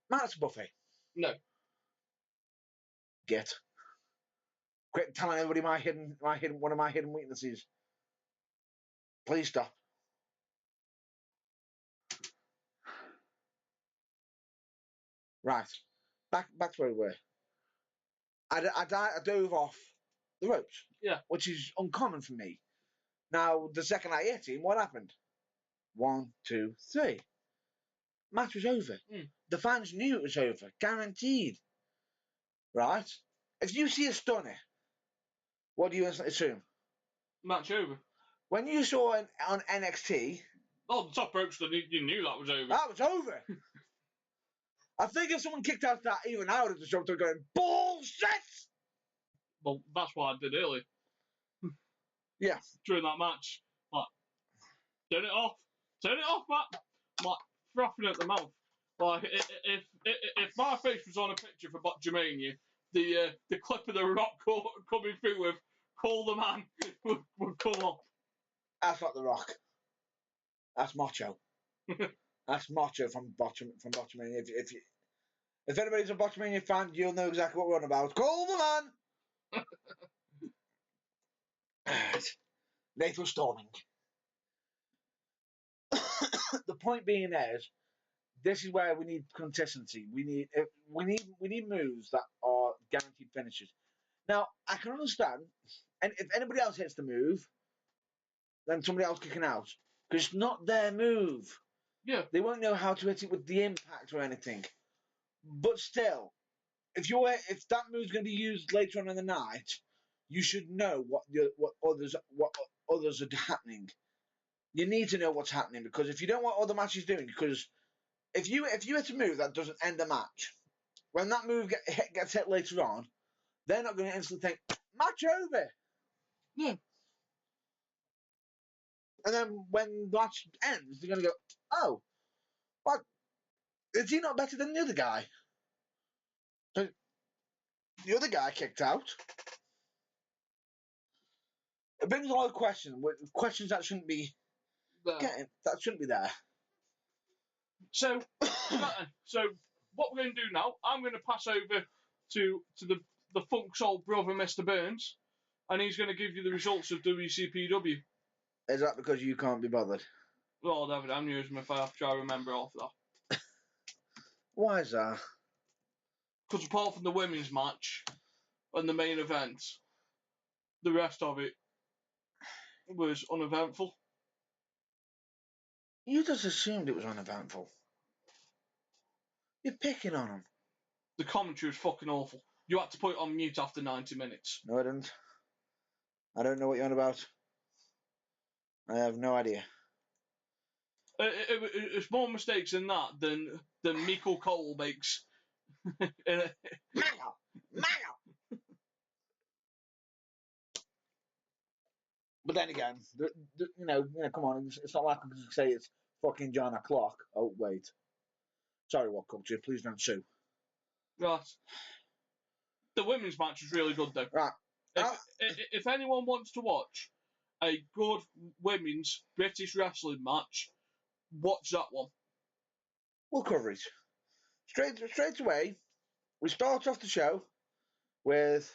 That's a buffet. No. Git. Quit telling everybody one of my hidden weaknesses. Please stop. Right. Back to where we were. I dove off the ropes. Yeah. Which is uncommon for me. Now, the second I hit him, what happened? 1, 2, 3. Match was over. The fans knew it was over. Guaranteed. Right? If you see a stunner, what do you assume? Match over. When you saw it on NXT... Oh, the top ropes, you knew that was over. That was over. I think if someone kicked out that, even I would have just jumped up going, bullshit! Well, that's what I did earlier. Yeah. During that match. Like, turn it off, Matt. I'm like, frothing at the mouth. Like, if my face was on a picture for Botchamania, the clip of The Rock coming through with "Call the Man" would come up. That's not The Rock. That's Macho. That's Macho from Botchamania. If anybody's a Botchamania fan, you'll know exactly what we're on about. Call the Man! Lethal Storming. The point being is, this is where we need consistency. We need moves that are guaranteed finishes. Now, I can understand, and if anybody else hits the move, then somebody else kicking out. Because it's not their move. Yeah. They won't know how to hit it with the impact or anything. But still, if that move's going to be used later on in the night, you should know what others are happening. You need to know what's happening, because if you don't know what other match is doing, because if you hit a move that doesn't end the match, when that move gets hit later on, they're not going to instantly think, match over. Yeah. And then when the match ends, they're going to go, oh, what? Is he not better than the other guy? So the other guy kicked out. It brings a lot of questions that shouldn't be there. So what we're going to do now, I'm going to pass over to the Funk Soul brother, Mr. Burns, and he's going to give you the results of WCPW. Is that because you can't be bothered? Well, David, I'm using if I have to try to remember all of that. Why is that? Because apart from the women's match and the main event, the rest of it was uneventful. You just assumed it was uneventful. You're picking on him. The commentary was fucking awful. You had to put it on mute after 90 minutes. No, I didn't. I don't know what you're on about. I have no idea. It's more mistakes than that than Michael Cole makes. Mango! But then again, come on, it's not like I can say it's fucking John O'Clock. Oh, wait. Sorry, What Culture, please don't sue. Right. The women's match was really good, though. Right. If anyone wants to watch a good women's British wrestling match, watch that one. We'll cover it. Straight away, we start off the show with...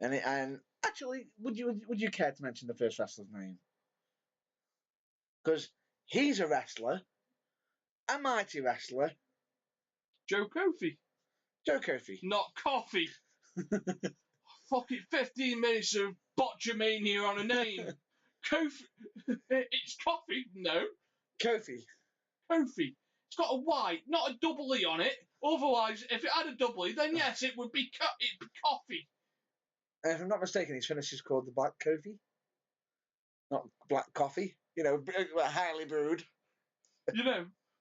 And actually, would you care to mention the first wrestler's name? Because he's a wrestler, a mighty wrestler. Joe Kofi. Joe Kofi. Not coffee. Fuck it, 15 minutes of Botchamania on a name. Kofi. It's coffee. No. Kofi. It's got a Y, not a double E on it. Otherwise, if it had a double E, then yes, it would be coffee. And if I'm not mistaken, his finish is called the Black Kofi. Not Black Coffee. Highly brewed.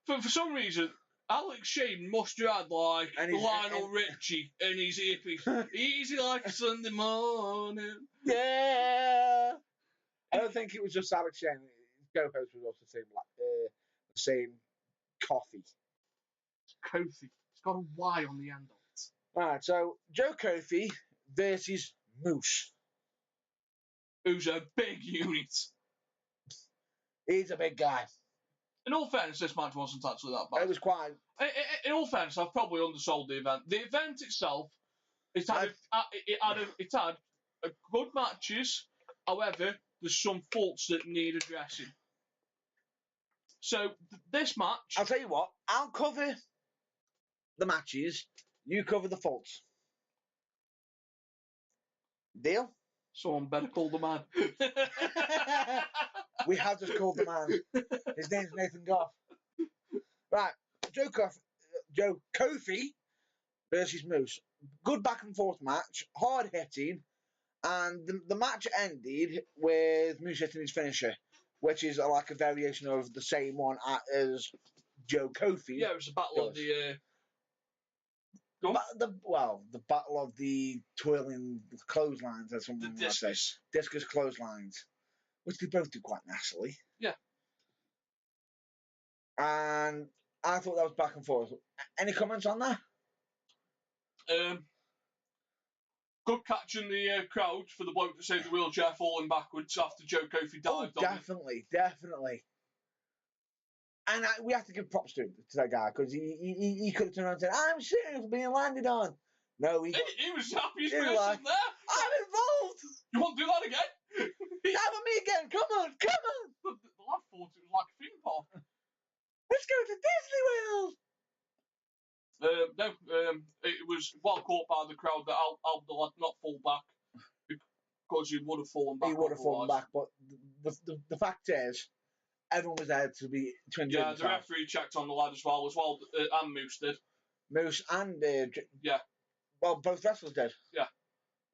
For some reason, Alex Shane must have had Lionel Richie and his earpiece. Easy like a Sunday morning. Yeah. I don't think it was just Alex Shane. Co-host was also the same coffee. Kofi. It's got a Y on the end of it. Right, so Joe Kofi versus Moose. Who's a big unit. He's a big guy. In all fairness, this match wasn't actually that bad. It was quite... In all fairness, I've probably undersold the event. The event itself It had good matches. However, there's some faults that need addressing. So this match, I'll tell you what. I'll cover the matches. You cover the faults. Deal? someone better call the man. We have just called the man. His name's Nathan Goff. Right, Joe Kofi versus Moose. Good back and forth match, hard hitting, and the match ended with Moose hitting his finisher, which is like a variation of the same one as Joe Kofi. Yeah, it was a battle of the. The battle of the twirling clotheslines, as someone might say. Discus clotheslines, which they both do quite nicely. Yeah. And I thought that was back and forth. Any comments on that? Good catch in the crowd for the bloke that saved the wheelchair falling backwards after Joe Kofi dived on definitely. And we have to give props to that guy because he could have turned around and said, "I'm serious being landed on." No, he was the happiest he person like, there. I'm involved. You want to do that again? Have me again. Come on. The lad thought it was like a theme park. Let's go to Disney World. It was well caught by the crowd that the lad not fall back because he would have fallen back. He would have fallen back, but the fact is, everyone was there to enjoy. Yeah, the referee checked on the lad as well, and Moose did. Moose and yeah. Well, both wrestlers did. Yeah.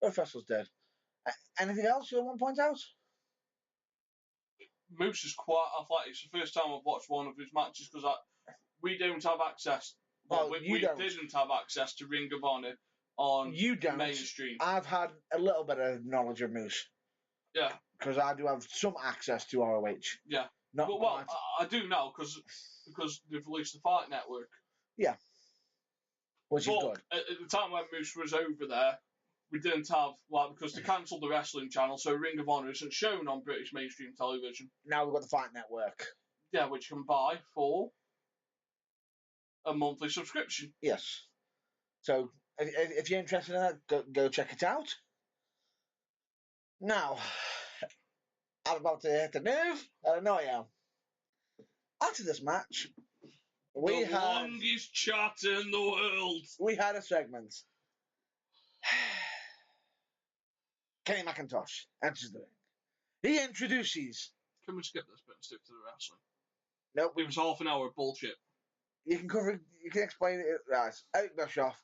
Both wrestlers did. Anything else you want to point out? Moose is quite athletic. It's the first time I've watched one of his matches because we don't have access. Well, we didn't have access to Ring of Honor on mainstream. I've had a little bit of knowledge of Moose. Yeah. Because I do have some access to ROH. Yeah. I do now because they've released the Fight Network. Yeah. Which is good. At the time when Moose was over there, we didn't have, because they cancelled the wrestling channel, so Ring of Honor isn't shown on British mainstream television. Now we've got the Fight Network. Yeah, which you can buy for a monthly subscription. Yes. So, if you're interested in that, go check it out. Now, I'm about to hit the move. I know I am. After this match, the longest chat in the world. We had a segment. Kenny McIntosh enters the ring. He introduces. Can we skip this bit and stick to the wrestling? Nope. It was half an hour of bullshit. You can explain it. Right. Eric Bischoff.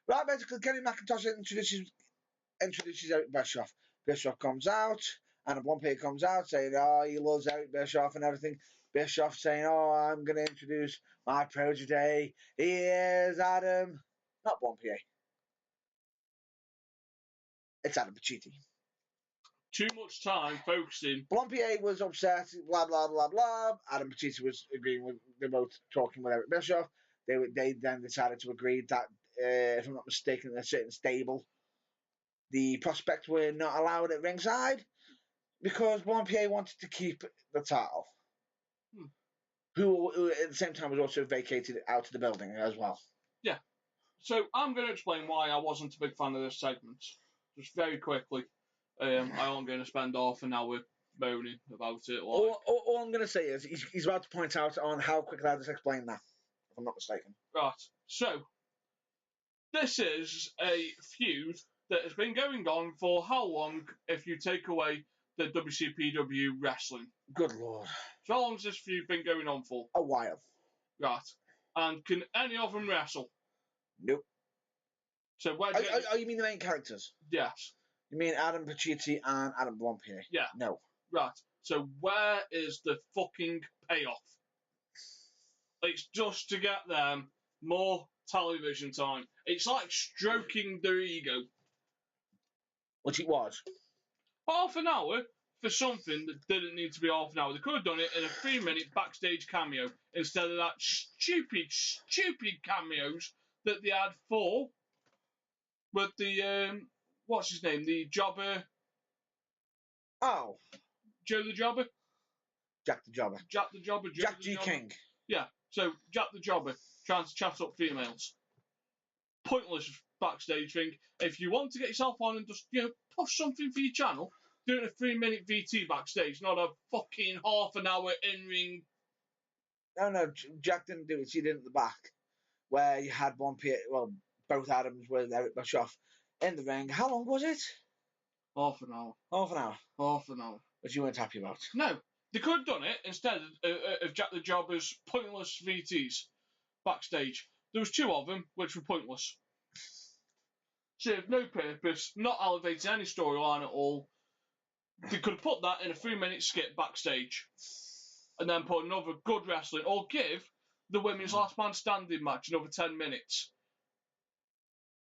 Right, basically, Kenny McIntosh introduces Eric Bischoff. Bischoff comes out, and one player comes out saying, he loves Eric Bischoff and everything. Bischoff saying, I'm going to introduce my protege. He is Adam. Not Bompier. It's Adam Pacitti. Too much time focusing. Blompier was upset, blah, blah, blah, blah. Adam Pacitti was agreeing with, they're both talking with Eric Bischoff. They then decided to agree that, if I'm not mistaken, in a certain stable, the prospects were not allowed at ringside because Blompier wanted to keep the title. Who at the same time was also vacated out of the building as well. Yeah. So I'm going to explain why I wasn't a big fan of this segment. Just very quickly. I am going to spend half an hour moaning about it. All I'm going to say is he's about to point out on how quickly I just explained that, if I'm not mistaken. Right. So, this is a feud that has been going on for how long if you take away the WCPW wrestling? Good Lord. So how long has this feud been going on for? A while. Right. And can any of them wrestle? Nope. So where you mean the main characters? Yes. You mean Adam Pacitti and Adam Blompier? Yeah. No. Right. So where is the fucking payoff? It's just to get them more television time. It's like stroking their ego. Which it was. Half an hour for something that didn't need to be half an hour. They could have done it in a 3-minute backstage cameo instead of that stupid cameos that they had for with the what's his name? The jobber. Oh. Joe the Jobber? Jack the Jobber. Jack the Jobber. Jack G. King. Yeah. So Jack the Jobber trying to chat up females. Pointless backstage thing. If you want to get yourself on and just, push something for your channel, do it in a 3-minute VT backstage, not a fucking half an hour in-ring. No, Jack didn't do it. He did it at the back, where you had both Adams with Eric Bischoff in the ring. How long was it? Half an hour. Half an hour. Half an hour. Which you weren't happy about. No. They could have done it instead of Jack the Jobber's pointless VTs backstage. There was 2 of them, which were pointless. Served no purpose, not elevating any storyline at all. They could have put that in a 3-minute skit backstage. And then put another good wrestling, or give the women's last man standing match another 10 minutes.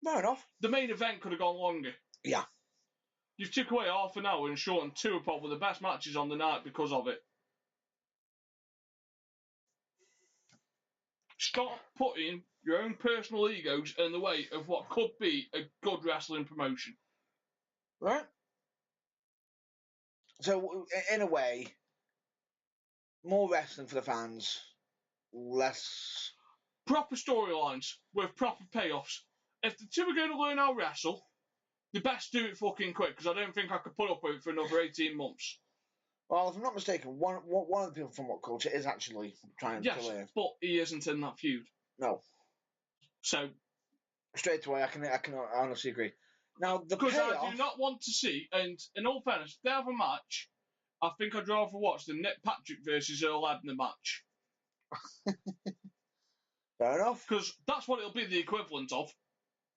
Fair enough. The main event could have gone longer. Yeah. You've took away half an hour and shortened 2 of probably the best matches on the night because of it. Stop putting your own personal egos in the way of what could be a good wrestling promotion. Right? So, in a way, more wrestling for the fans, less... Proper storylines with proper payoffs. If the 2 are going to learn how to wrestle, they best do it fucking quick, because I don't think I could put up with it for another 18 months. Well, if I'm not mistaken, one of the people from What Culture is actually trying to learn. Yes, but he isn't in that feud. No. So... Straight away, I can honestly agree. Now, the because payoff... I do not want to see, and in all fairness, if they have a match, I think I'd rather watch the Nick Patrick versus Earl Hebner match. Fair enough. Because that's what it'll be the equivalent of.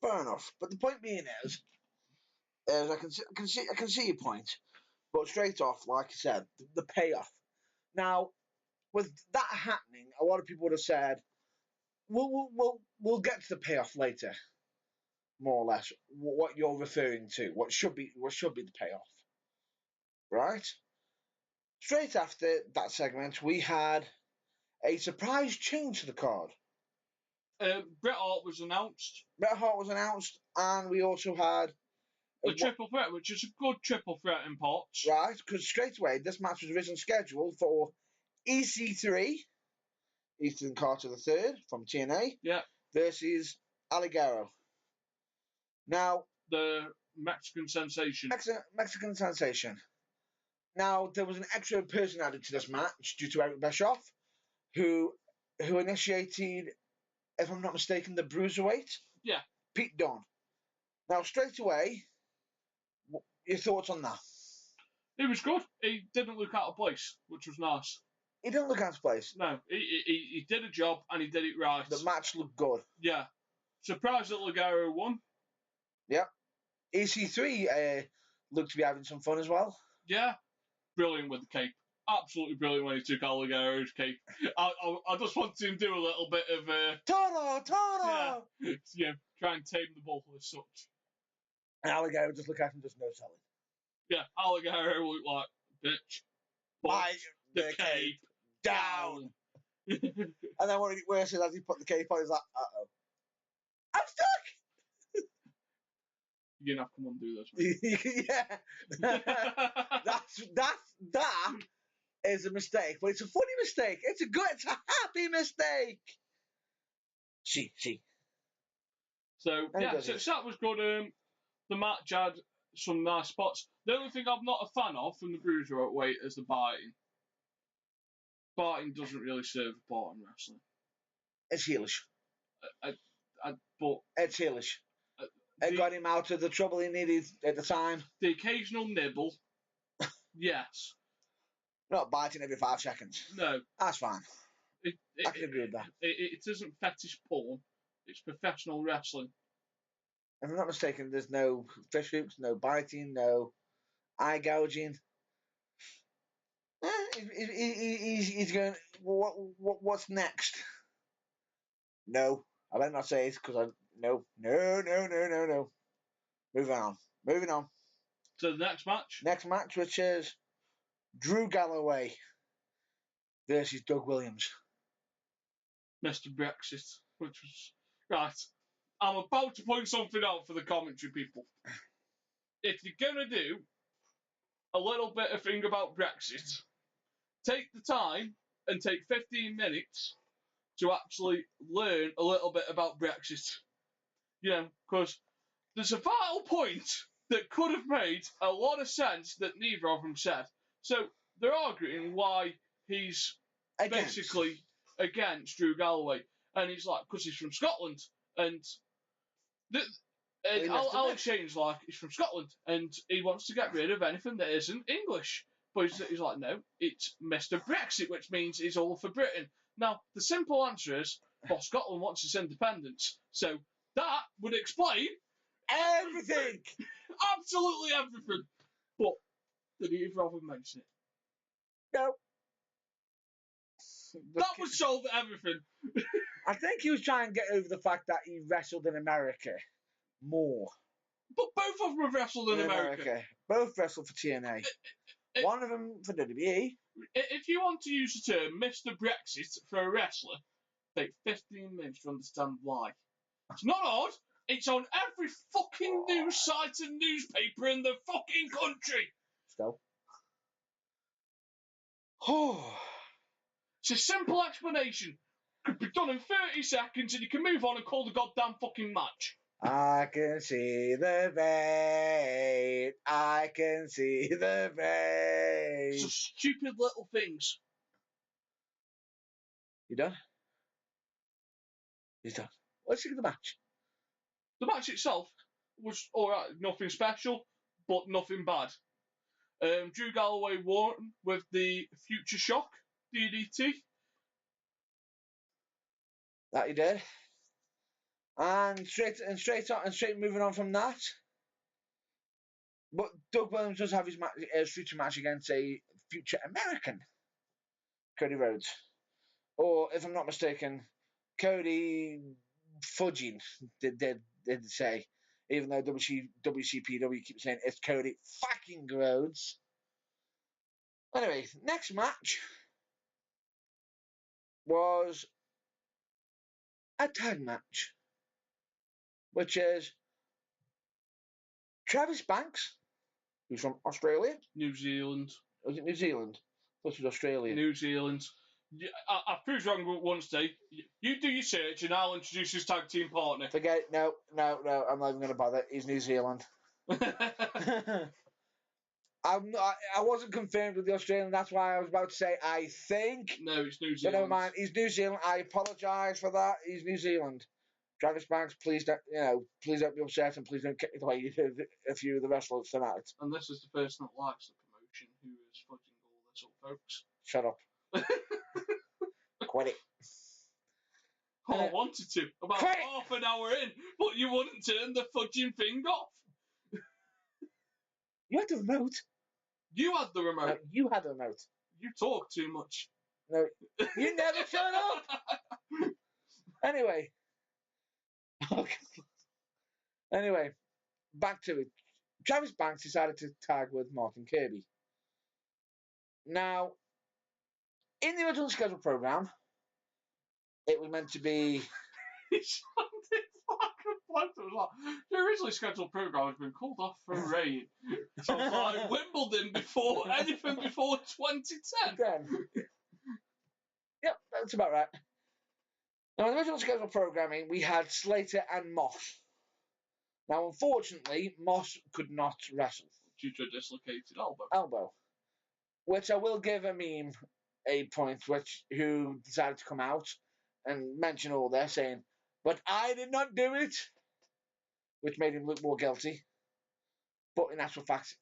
Fair enough. But the point being is I can see your point. But straight off, like I said, the payoff. Now, with that happening, a lot of people would have said, we'll get to the payoff later. More or less, what you're referring to, what should be the payoff, right? Straight after that segment, we had a surprise change to the card. Bret Hart was announced. Bret Hart was announced, and we also had the triple threat, which is a good triple threat in parts. Right, because straight away this match was originally scheduled for EC3, Ethan Carter III from TNA, versus Alligaro. Now, the Mexican sensation. Mexican sensation. Now, there was an extra person added to this match due to Eric Bischoff, who initiated, if I'm not mistaken, the Bruiserweight. Yeah. Pete Dunne. Now, straight away, your thoughts on that? It was good. He didn't look out of place, which was nice. He didn't look out of place? No. He did a job, and he did it right. The match looked good. Yeah. Surprised that Ligero won. Yep. EC3 looked to be having some fun as well. Yeah. Brilliant with the cape. Absolutely brilliant when he took Alligaro's cape. I just wanted him to do a little bit of... Toro! Yeah, try and tame the bull as such. And Alligaro just look at him, just no selling. Yeah, Alligaro looked like, bitch. Buy the cape down. And then when he said as he put the cape on, he's like, uh-oh. I'm stuck! You're going to have to come and do this, man. Yeah. That is a mistake, but it's a funny mistake. It's a happy mistake. See. So that was good. The match had some nice spots. The only thing I'm not a fan of from the Bruiserweight is the biting. Biting doesn't really serve a part in wrestling. It's heelish. But it's heelish. It got him out of the trouble he needed at the time. The occasional nibble, yes. Not biting every 5 seconds. No. That's fine. I can agree with that. It isn't fetish porn. It's professional wrestling. If I'm not mistaken, there's no fish hooks, no biting, no eye gouging. He's going, what's next? No. I better not say it because no. Moving on. So the next match? Next match, which is Drew Galloway versus Doug Williams. Mr. Brexit, which was... Right. I'm about to point something out for the commentary people. If you're going to do a little bit of thing about Brexit, take the time and take 15 minutes to actually learn a little bit about Brexit. Because there's a vital point that could have made a lot of sense that neither of them said. So they're arguing why he's basically against Drew Galloway, and he's like, because he's from Scotland, and Alex Shane's like, he's from Scotland, and he wants to get rid of anything that isn't English. But he's like, no, it's Mr. Brexit, which means he's all for Britain. Now, the simple answer is, well, Scotland wants its independence, so that would explain everything. Absolutely everything. But did either of them mention it? No. That would solve everything. I think he was trying to get over the fact that he wrestled in America more. But both of them have wrestled in America. Both wrestled for TNA. One of them for WWE. If you want to use the term Mr. Brexit for a wrestler, take 15 minutes to understand why. It's not odd. It's on every fucking news site and newspaper in the fucking country. Still. It's a simple explanation. Could be done in 30 seconds and you can move on and call the goddamn fucking match. I can see the vein. I can see the vein. It's just stupid little things. You done? He's done. Let's see the match. The match itself was alright, nothing special, but nothing bad. Drew Galloway won with the Future Shock DDT. That he did. And straight moving on from that. But Doug Williams does have his future match against a future American, Cody Rhodes. Or, if I'm not mistaken, Cody Fudging did say, even though WCPW keeps saying it's Cody fucking Rhodes. Anyway, next match was a tag match, which is Travis Banks, who's from Australia. New Zealand. Was it New Zealand? I thought it was Australia. New Zealand. I proved wrong once day. You do your search and I'll introduce his tag team partner. Forget it. No. I'm not even going to bother. He's New Zealand. I wasn't confirmed with the Australian. That's why I was about to say I think. No, it's New Zealand. But never mind. He's New Zealand. I apologise for that. He's New Zealand. Travis Banks, please don't be upset and please don't kick me the way you did a few of the wrestlers tonight. And this is the person that likes the promotion who is fudging all this up, folks. Shut up. Quit it. Oh, I wanted to about half an hour in, but you wouldn't turn the fudging thing off. You had the remote. You had the remote. No, you had the remote. You talk too much. No, you never shut up. Anyway. Anyway, back to it. Travis Banks decided to tag with Martin Kirby. Now, in the original scheduled program, it was meant to be. It sounded like the originally scheduled program had been called off for rain. So like Wimbledon anything before 2010. Yep, that's about right. Now, in the original scheduled programming, we had Slater and Moss. Now, unfortunately, Moss could not wrestle due to a dislocated elbow. Which I will give a meme a point, who decided to come out and mention all this, saying, "But I did not do it," which made him look more guilty. But in actual fact,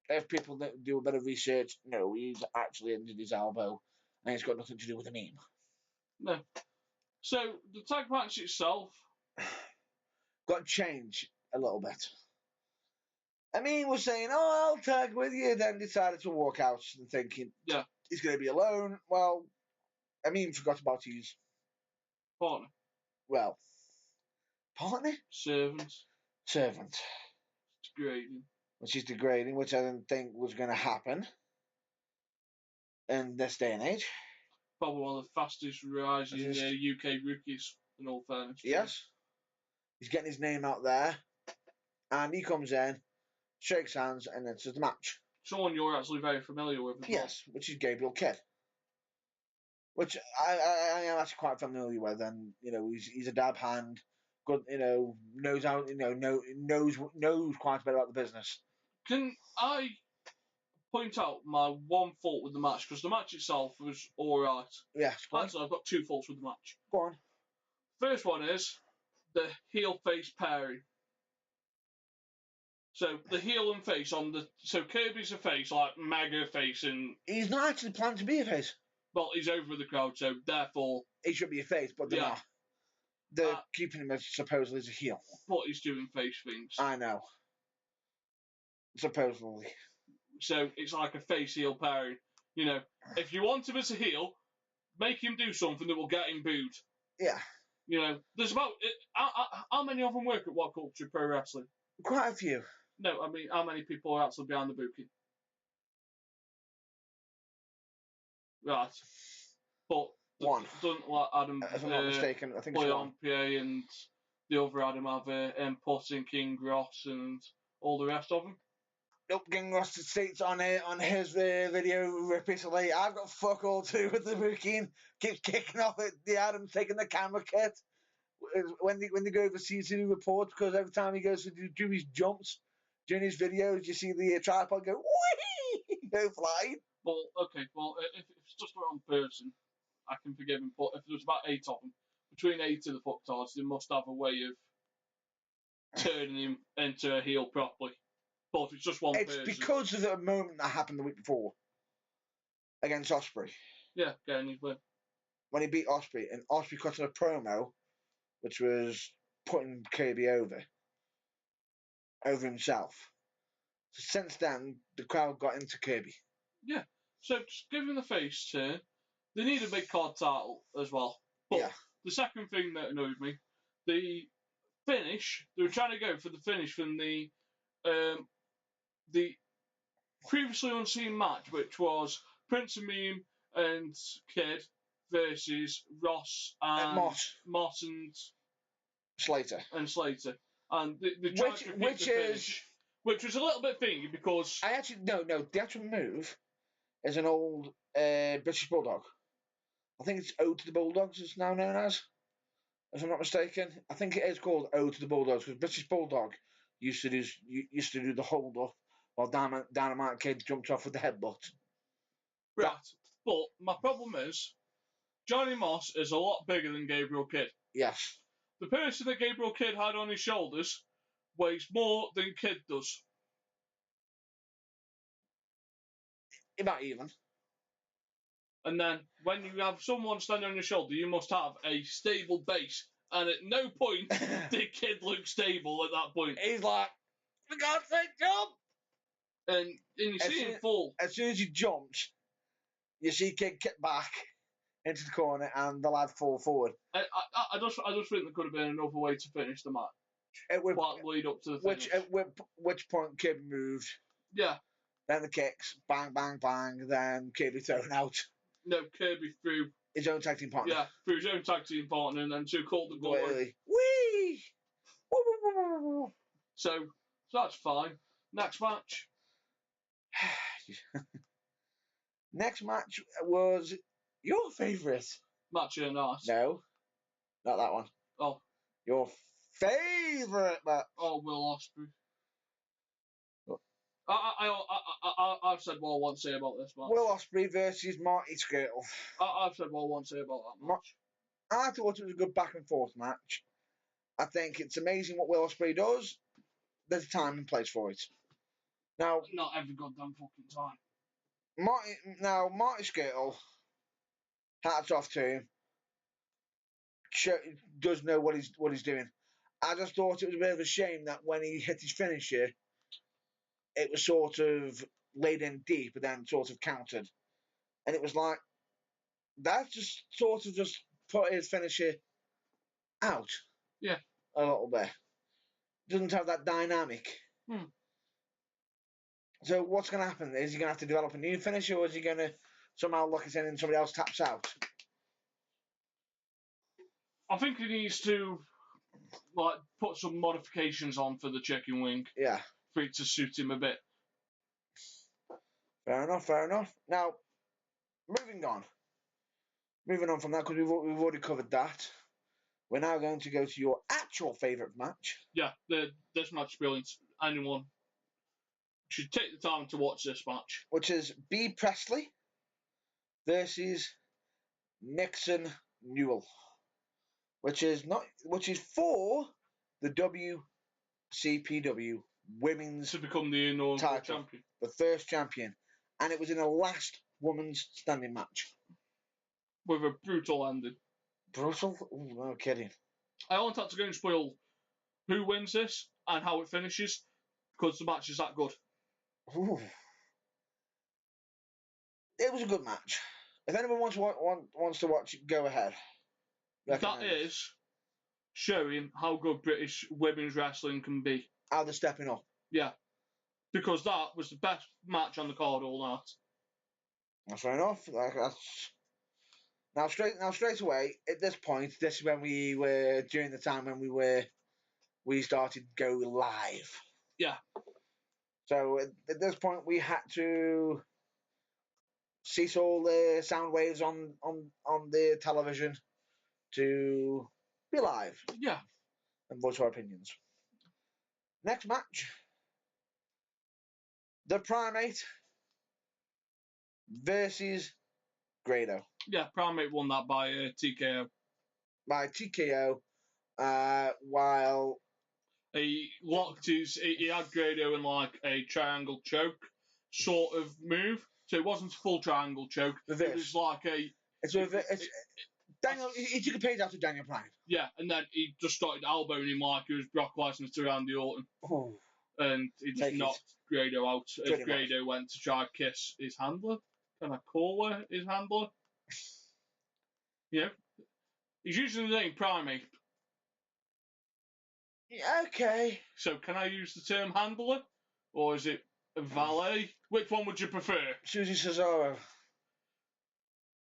if people do a bit of research, no, he's actually injured his elbow, and it's got nothing to do with the meme. No. So the tag match itself got changed a little bit. Amin was saying, "Oh, I'll tag with you," then decided to walk out and thinking, yeah, he's going to be alone. Well, Amin forgot about his partner. Well, partner? Servant. It's degrading. Which is degrading, which I didn't think was going to happen in this day and age. Probably one of the fastest rising UK rookies, in all fairness. Yes. He's getting his name out there. And he comes in, shakes hands, and enters the match. Someone you're actually very familiar with. Yes, which is Gabriel Kidd. Which I am actually quite familiar with. And, he's a dab hand, good, knows how, knows quite a bit about the business. Can I point out my one fault with the match? Because the match itself was alright. Yeah, go on. Actually, I've got two faults with the match. Go on. First one is the heel face pairing. So the heel and face so Kirby's a face, like mega face, and He's not actually planned to be a face. well, he's over the crowd, so therefore He should be a face, but they're Yeah. not. They're keeping him as supposedly as a heel. what he's doing face things. I know. Supposedly. So it's like a face heel pairing. If you want him as a heel, make him do something that will get him booed. Yeah. There's about how many of them work at What Culture Pro Wrestling? Quite a few. No, I mean how many people are actually behind the booking? Right, but One. Don't let Adam If I'm not mistaken, I think it's play one. on PA and the other Adam have input in King Ross and all the rest of them. Nope, King Ross states on his video recently, I've got fuck all to do with the booking. Keeps kicking off at the Adams taking the camera kit when they go overseas to do reports, because every time he goes to do his jumps during his videos, you see the tripod go whee, go flying. Well, okay, if it's just one person, I can forgive him. But if there's about 8 of them, between 8 of the fucktards, they must have a way of turning him into a heel properly. But if it's just one person, It's because of the moment that happened the week before against Osprey. Yeah, getting his win. When he beat Osprey, and Osprey cut in a promo, which was putting Kirby over himself. So since then, the crowd got into Kirby. Yeah, so just give him the face turn. They need a big card title as well. But the second thing that annoyed me, the finish. They were trying to go for the finish from the previously unseen match, which was Prince of Meme and Kid versus Ross and Moss and Slater. And they tried to repeat the finish, which was a little bit thingy because I actually no. The actual move is an old British Bulldog. I think it's Ode to the Bulldogs. It's now known as, if I'm not mistaken. I think it is called Ode to the Bulldogs because British Bulldog used to do the hold up while Dynamite Kid jumped off with the headbutt. Right, but my problem is Johnny Moss is a lot bigger than Gabriel Kidd. Yes. The person that Gabriel Kidd had on his shoulders weighs more than Kidd does. About even. And then when you have someone standing on your shoulder, you must have a stable base. And at no point did Kidd look stable at that point. He's like, for God's sake, jump! And you see him fall. As soon as he jumps, you see Kidd kick back into the corner and the lad fall forward. I just think there could have been another way to finish the match. It would lead up to the finish. Which point Kidd moved. Yeah. Then the kicks, bang, bang, bang. Then Kirby thrown out. No, Kirby threw his own tag team partner. Yeah, through his own tag team partner, and then two called the goal. Whee! So that's fine. Next match. Next match was your favourite. Match of the night. No, not that one. Oh. Your favourite match. Oh, Will Ospreay. I've said what I want to say about this match. Will Ospreay versus Marty Skirtle. I've said what I want to say about that match. I thought it was a good back and forth match. I think it's amazing what Will Ospreay does. There's a time and place for it. Now, not every goddamn fucking time. Marty Skirtle, hats off to him. Does know what he's doing. I just thought it was a bit of a shame that when he hit his finisher, it was sort of laid in deep and then sort of countered. And it was like, that just sort of just put his finisher out. Yeah. A little bit. Doesn't have that dynamic. So what's going to happen? Is he going to have to develop a new finisher, or is he going to somehow lock it in and somebody else taps out? I think he needs to put some modifications on for the chicken wing. Yeah. For it to suit him a bit. Fair enough. Now, moving on from that, because we've already covered that. we're now going to go to your actual favourite match. Yeah, this match is brilliant. Anyone should take the time to watch this match. Which is B. Presley versus Nixon Newell. Which is for the WCPW Women's To become the inaugural title, champion. the first champion. And it was in a last woman's standing match. With a brutal ending. Brutal? Ooh, no kidding. I want that to go and spoil who wins this and how it finishes, because the match is that good. Ooh. It was a good match. If anyone wants to watch it, go ahead. That is showing how good British women's wrestling can be. How they're stepping up. Yeah. Because that was the best match on the card all night. That's fair enough. Now straight away, at this point, this is when we were, during the time when we started go live. Yeah. So at this point, we had to cease all the sound waves on the television to be live. Yeah. And voice our opinions. Next match. The Primate versus Grado. Yeah, Primate won that by TKO. By TKO, while He locked he had Grado in like a triangle choke sort of move. So it wasn't a full triangle choke. It was like Daniel, he took a page out of Daniel Bryan. Yeah, and then he just started elbowing him like he was Brock Lesnar to Randy Orton. Oh. And he just knocked Grado out as Grado went to try to kiss his handler. Can I call her his handler? Yeah. He's using the name Primate. Yeah, okay. So can I use the term handler? Or is it a valet? Which one would you prefer? Susie Cesaro.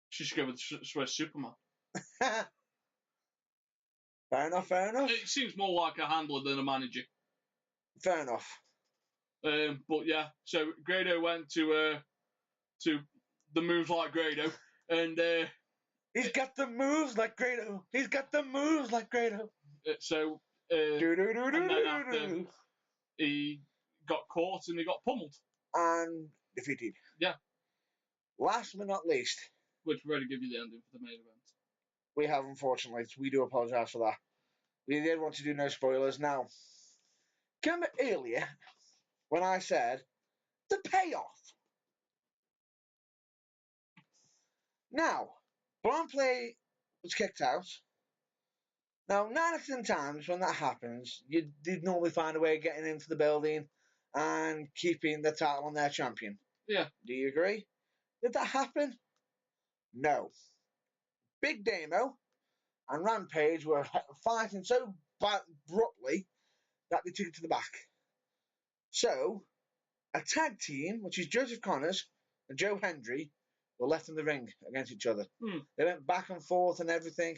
She should go with Swiss Superman. Fair enough. It seems more like a handler than a manager. Fair enough. But yeah, so Grado went to the moves like Grado, and he's got the moves like Grado. He's got the moves like Grado. So and then after he got caught and he got pummeled and defeated. Yeah. Last but not least, which we're going to give you the ending for the main event. We have, unfortunately. We do apologise for that. We did want to do no spoilers. Now, remember earlier when I said the payoff? Now, Braun Play was kicked out. Now, 9 out of 10 times when that happens, you'd normally find a way of getting into the building and keeping the title on their champion. Yeah. Do you agree? Did that happen? No. Big Damo and Rampage were fighting so abruptly that they took it to the back. So, a tag team, which is Joseph Connors and Joe Hendry, were left in the ring against each other. They went back and forth and everything.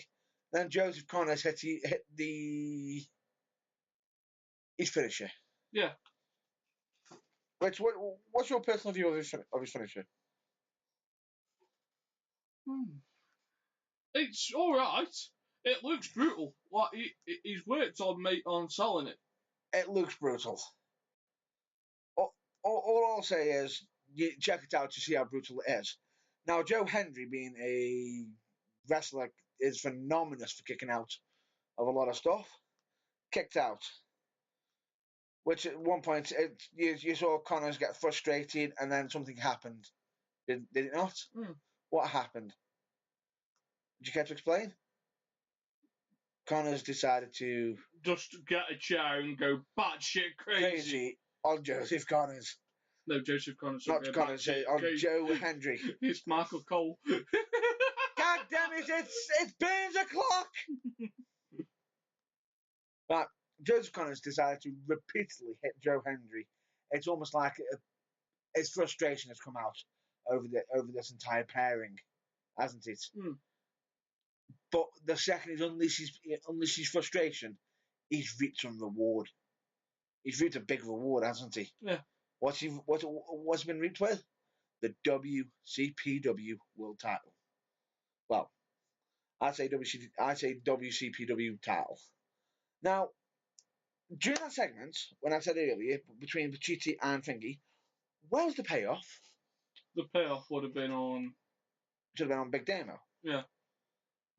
Then Joseph Connors hit his finisher. Yeah. What's your personal view of his finisher? It's all right. It looks brutal. Like he's worked on selling it. It looks brutal. All I'll say is you check it out to see how brutal it is. Now, Joe Hendry, being a wrestler, is phenomenal for kicking out of a lot of stuff. Kicked out. Which at one point, you saw Connors get frustrated and then something happened. Did it not? What happened? Did you care to explain? Connors decided to just get a chair and go batshit crazy on Joseph Connors. No, Joseph Connors. Not Connors, on Joe Hendry. It's Michael Cole. God damn it, it's Burns o'clock! But Joseph Connors decided to repeatedly hit Joe Hendry. It's almost like his frustration has come out over this entire pairing, hasn't it? But the second he unleashes frustration, he's reaped some reward. He's reaped a big reward, hasn't he? Yeah. What's he been reaped with? The WCPW World Title. Well, I'd say WCPW title. Now, during that segment, when I said earlier, between Pacitti and Thingy, where was the payoff? The payoff would have been on. Should have been on Big Damo. Yeah.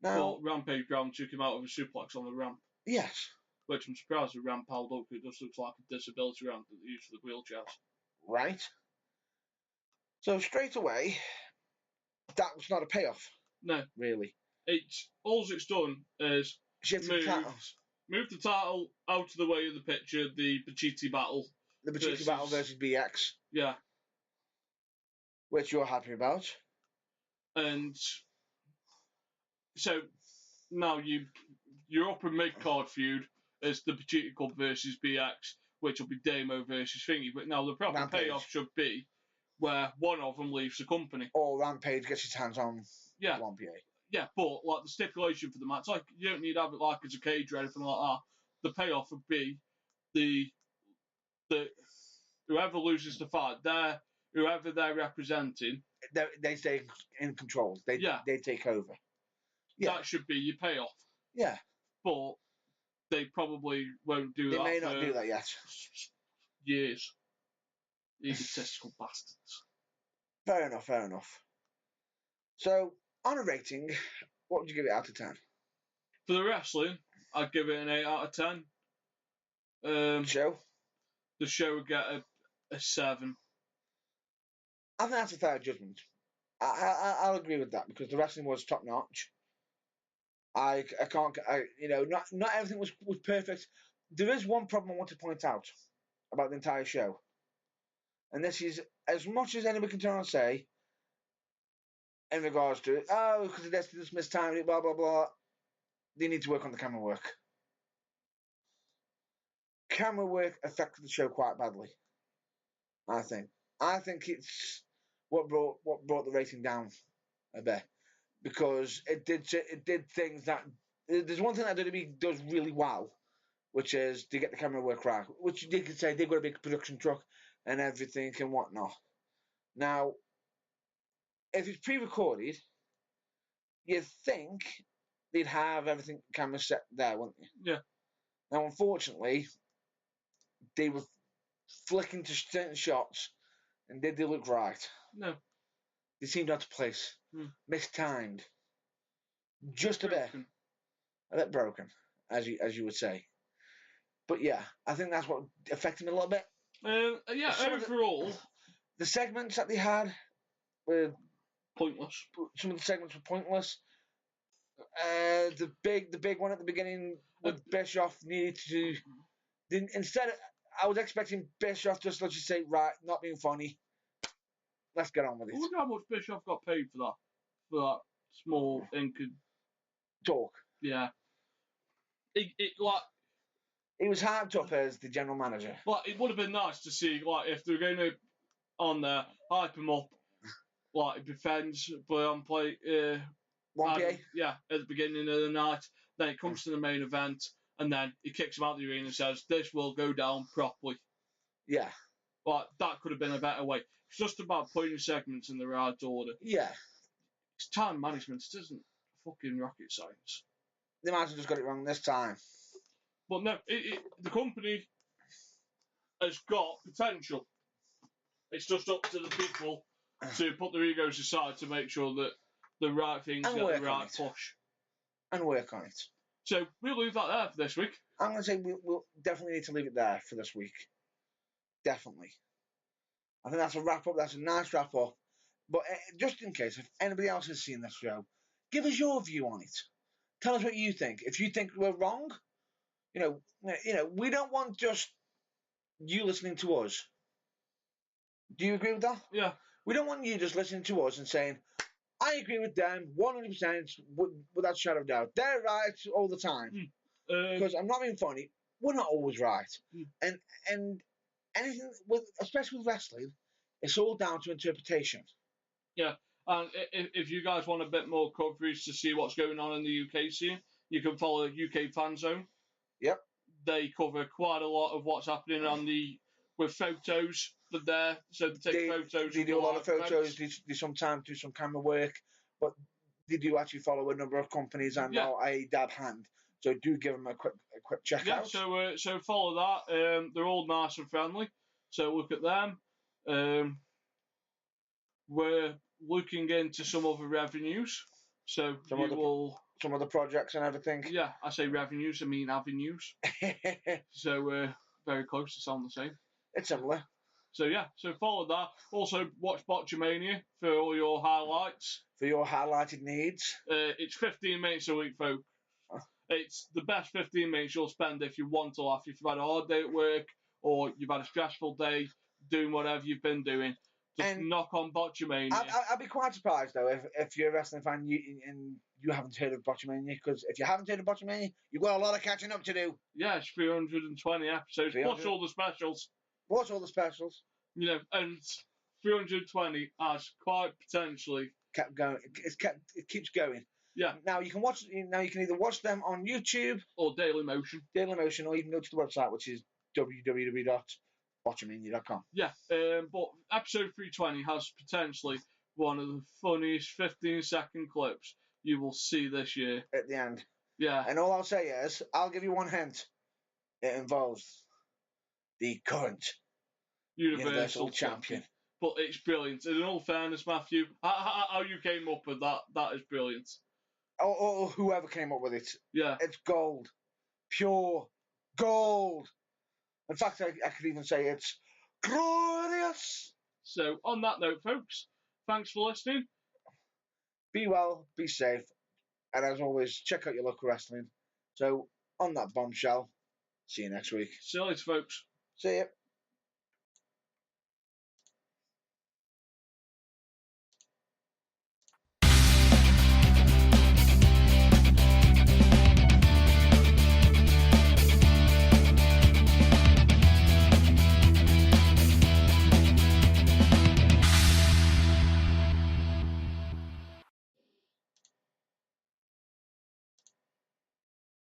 Now, But Rampage Brown took him out of a suplex on the ramp. Yes. Which I'm surprised the ramp held up. It just looks like a disability ramp that they use for the wheelchairs. Right. So straight away, that was not a payoff. No. Really. All it's done is moved the title out of the way of the picture, the Pacitti battle. The Pacitti battle versus BX. Yeah. Which you're happy about. And so now your upper mid-card feud is the Pacitti Club versus BX, which will be Damo versus Thingy. But now the proper payoff should be where one of them leaves the company. Or Rampage gets his hands on 1PA. Yeah, but like the stipulation for the match, like you don't need to have it like as a cage or anything like that. The payoff would be the whoever loses the fight, whoever they're representing, they stay in control. They take over. Yeah. That should be your payoff. Yeah. But they probably won't do that. They may not do that yet. Years. Egotistical bastards. Fair enough. So, on a rating, what would you give it out of 10? For the wrestling, I'd give it an 8 out of 10. Show? The show would get a 7. I think that's a fair judgment. I'll agree with that because the wrestling was top notch. Not everything was perfect. There is one problem I want to point out about the entire show, and this is as much as anybody can turn and say in regards to it. Oh, because that's dismissed time, blah blah blah. They need to work on the camera work. Camera work affected the show quite badly. I think it's what brought the rating down a bit because it did things that there's one thing that WWE does really well, which is to get the camera work right. Which they could say they've got a big production truck and everything and whatnot. Now, if it's pre-recorded, you'd think they'd have everything camera set there, wouldn't you? Yeah. Now, unfortunately, they were flicking to certain shots, and did they look right? No. They seemed out of place. Mistimed. Just a bit broken, as you would say. But yeah, I think that's what affected me a little bit. Overall, the segments that they had were pointless. Some of the segments were pointless. The big one at the beginning with Bischoff needed to. Instead, I was expecting Bischoff just to say, right, not being funny. Let's get on with it. I wonder how much Bischoff got paid for that small talk. Yeah. He was hyped up as the general manager. Like, it would have been nice to see, like, if they're going to on there, hype him up, like, defends, play on play. 1PA? Yeah, at the beginning of the night. Then it comes to the main event, and then he kicks him out of the arena and says, this will go down properly. Yeah. Like, that could have been a better way. It's just about putting segments in the right order. Yeah. It's time management. It isn't fucking rocket science. They might have just got it wrong this time. But no, the company has got potential. It's just up to the people to put their egos aside to make sure that the right things get the right push. And work on it. So we'll leave that there for this week. I'm going to say we'll definitely need to leave it there for this week. Definitely. I think that's a wrap up. That's a nice wrap up. But just in case, if anybody else has seen this show, give us your view on it. Tell us what you think. If you think we're wrong, we don't want just you listening to us. Do you agree with that? Yeah. We don't want you just listening to us and saying, I agree with them 100% without a shadow of doubt. They're right all the time. Because I'm not being funny. We're not always right. And anything, especially with wrestling, it's all down to interpretation. Yeah. And if you guys want a bit more coverage to see what's going on in the UK scene, you can follow UK Fan Zone. Yep. They cover quite a lot of what's happening with photos there. So they take photos. They do a lot of photos. They sometimes do some camera work. But they do actually follow a number of companies and Yeah. are a dab hand. So do give them a quick check Yeah, out. so follow that. They're all nice and friendly. So look at them. We're looking into some other revenues. So Some other projects and everything. Yeah, I say revenues, I mean avenues. So we're very close to sound the same. It's similar. So yeah, so follow that. Also watch Botchamania for all your highlights. For your highlighted needs. It's 15 minutes a week, folks. It's the best 15 minutes you'll spend if you want to laugh. If you've had a hard day at work or you've had a stressful day doing whatever you've been doing, just knock on Botchamania. I'd be quite surprised though if you're a wrestling fan and you haven't heard of Botchamania, because if you haven't heard of Botchamania, you've got a lot of catching up to do. Yeah, it's 320 episodes plus all the specials. What's all the specials? You know, and 320 has quite potentially kept going. It keeps going. Yeah. Now you can watch. Now you can either watch them on YouTube or Dailymotion, or even go to the website, which is www.botchamania.com. Yeah, but episode 320 has potentially one of the funniest 15-second clips you will see this year. At the end. Yeah. And all I'll say is, I'll give you one hint. It involves the current Universal Champion. But it's brilliant. In all fairness, Matthew, how you came up with that is brilliant. Or whoever came up with it. Yeah. It's gold. Pure gold. In fact, I could even say it's glorious. So, on that note, folks, thanks for listening. Be well, be safe, and as always, check out your local wrestling. So, on that bombshell, see you next week. See you later, folks. See ya.